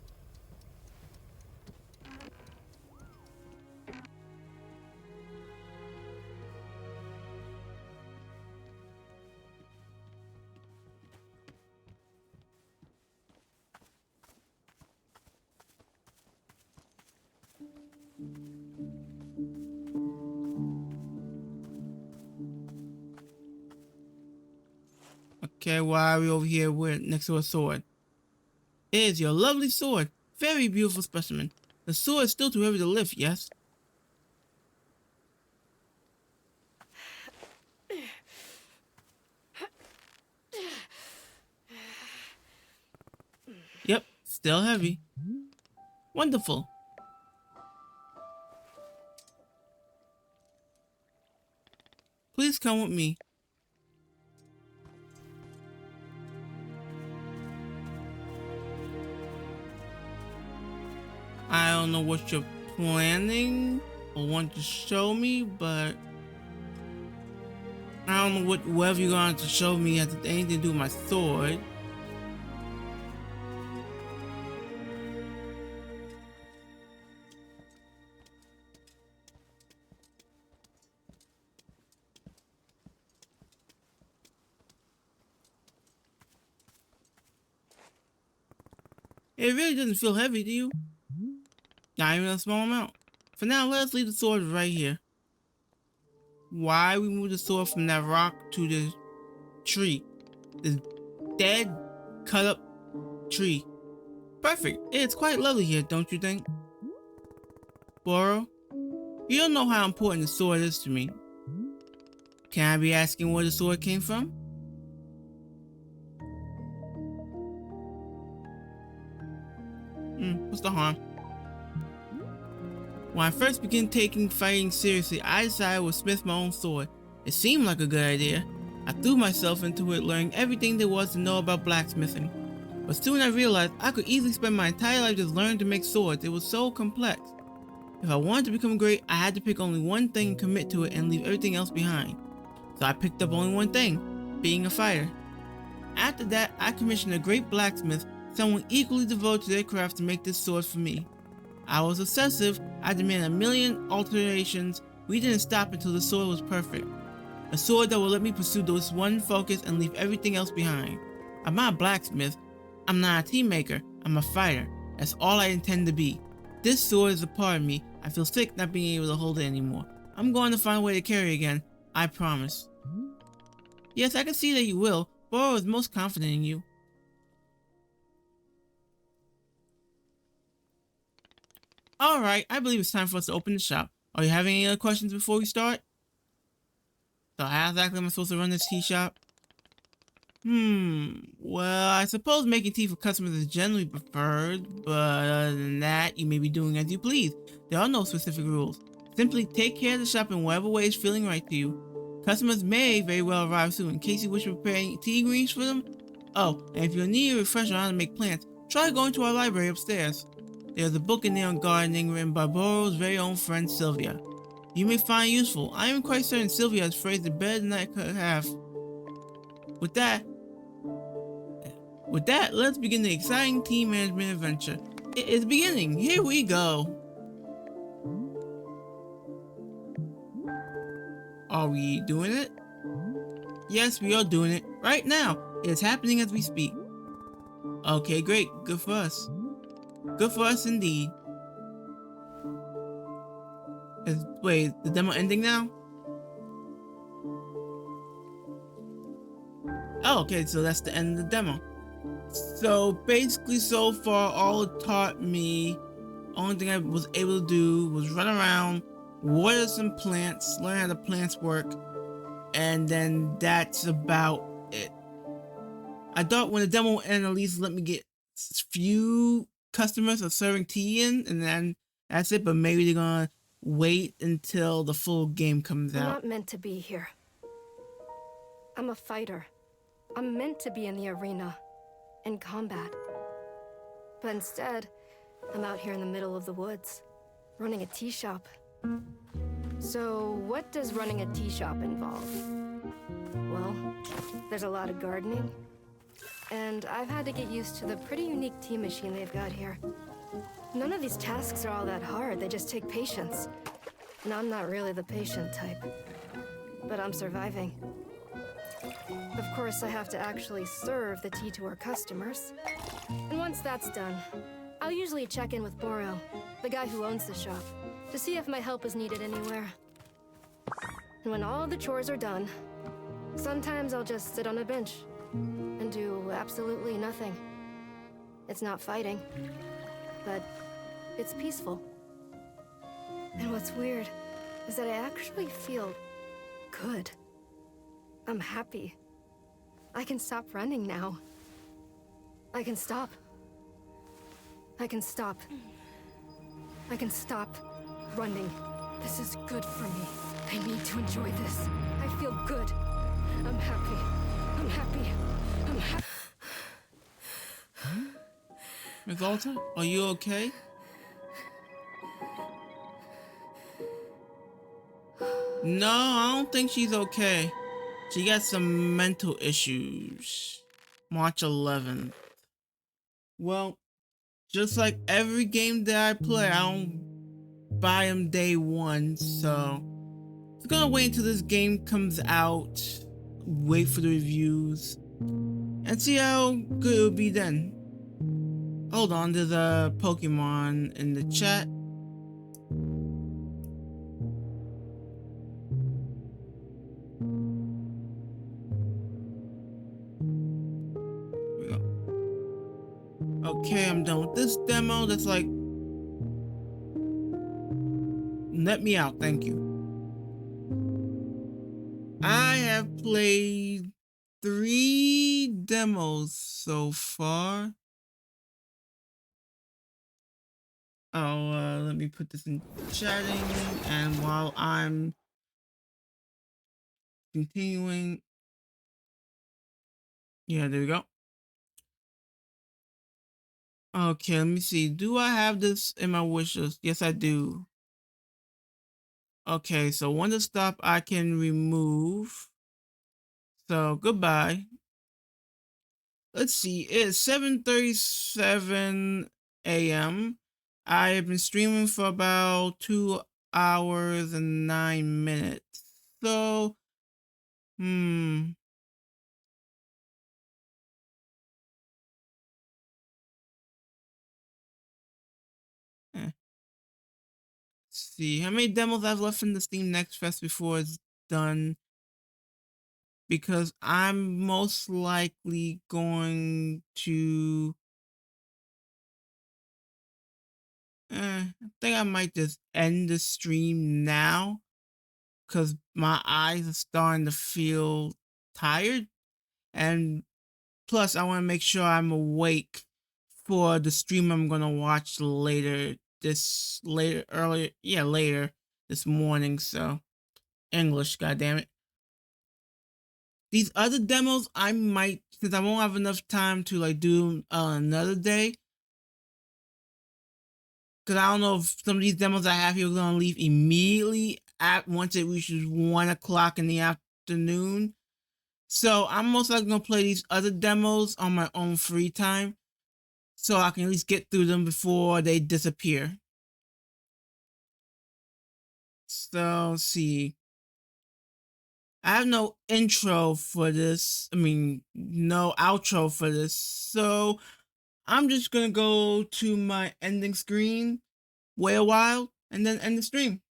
Okay, why are we over here next to a sword? It is your lovely sword. Very beautiful specimen. The sword is still too heavy to lift, yes? Yep, still heavy. Wonderful. Please come with me. I don't know what you're planning or want to show me, but I don't know whatever you're going to show me has anything to do with my sword. It really doesn't feel heavy, do you? Not even a small amount. For now, let's leave the sword right here. Why we move the sword from that rock to the tree? This dead, cut up tree. Perfect. It's quite lovely here, don't you think? Burrow, you don't know how important the sword is to me. Can I be asking where the sword came from? What's the harm? When I first began taking fighting seriously, I decided I would smith my own sword. It seemed like a good idea. I threw myself into it, learning everything there was to know about blacksmithing. But soon I realized I could easily spend my entire life just learning to make swords. It was so complex. If I wanted to become great, I had to pick only one thing and commit to it and leave everything else behind. So I picked up only one thing, being a fighter. After that, I commissioned a great blacksmith, someone equally devoted to their craft, to make this sword for me. I was obsessive. I demanded a million alterations. We didn't stop until the sword was perfect. A sword that will let me pursue this one focus and leave everything else behind. I'm not a blacksmith. I'm not a team maker. I'm a fighter. That's all I intend to be. This sword is a part of me. I feel sick not being able to hold it anymore. I'm going to find a way to carry it again. I promise. Yes, I can see that you will. Boro is most confident in you. Alright, I believe it's time for us to open the shop. Are you having any other questions before we start? So how exactly am I supposed to run this tea shop? Well, I suppose making tea for customers is generally preferred, but other than that, you may be doing as you please. There are no specific rules. Simply take care of the shop in whatever way is feeling right to you. Customers may very well arrive soon. In case you wish to prepare any tea greens for them. Oh, and if you need a refresher on how to make plants, try going to our library upstairs. There's a book in there on gardening written by Boro's very own friend Sylvia. You may find it useful. I am quite certain Sylvia has phrased it better than I could have. With that, let's begin the exciting team management adventure. It is beginning. Here we go. Are we doing it? Yes, we are doing it right now. It is happening as we speak. Okay, great. Good for us. Good for us indeed. Wait, the demo ending now? Oh, okay, so that's the end of the demo. So basically, so far, all it taught me, only thing I was able to do was run around, water some plants, learn how the plants work, and then that's about it. I thought when the demo ended, at least let me get few customers of serving tea in, and then that's it. But maybe they're gonna wait until the full game comes I'm out. not meant to be here. I'm a fighter. I'm meant to be in the arena, in combat. But instead, I'm out here in the middle of the woods, running a tea shop. So, what does running a tea shop involve? Well, there's a lot of gardening, and I've had to get used to the pretty unique tea machine they've got here. None of these tasks are all that hard, they just take patience. And I'm not really the patient type, but I'm surviving. Of course, I have to actually serve the tea to our customers. And once that's done, I'll usually check in with Boro, the guy who owns the shop, to see if my help is needed anywhere. And when all the chores are done, sometimes I'll just sit on a bench and do absolutely nothing. It's not fighting, but it's peaceful. And what's weird is that I actually feel good. I'm happy. I can stop running now. I can stop. I can stop. I can stop running. This is good for me. I need to enjoy this. I feel good. I'm happy. I'm happy. I'm happy. Miss Alta, are you okay? No, I don't think she's okay. She got some mental issues. March 11th. Well, just like every game that I play, I don't buy them day one, so I'm gonna wait until this game comes out, wait for the reviews, and see how good it will be then. Hold on, there's a Pokemon in the chat. Okay, I'm done with this demo. That's like, let me out, thank you. I have played 3 demos so far. Let me put this in chatting, and while I'm continuing, yeah, there we go. Okay, let me see. Do I have this in my wish list? Yes, I do. Okay, so when to stop, I can remove. So goodbye. let's see, it's 7:37 a.m. I have been streaming for about 2 hours and 9 minutes. So, hmm. eh, see how many demos I've left in the Steam Next Fest before it's done. Because I'm most likely going to. I think I might just end the stream now because my eyes are starting to feel tired, and plus I want to make sure I'm awake for the stream I'm gonna watch later this morning. So English, goddammit. These other demos I might, since I won't have enough time to like do another day. Because I don't know if some of these demos I have here are gonna leave immediately at once it reaches 1 o'clock in the afternoon. So I'm most likely gonna play these other demos on my own free time, so I can at least get through them before they disappear. So let's see. I have no intro for this. I mean, no outro for this. So I'm just gonna go to my ending screen, wait a while, and then end the stream.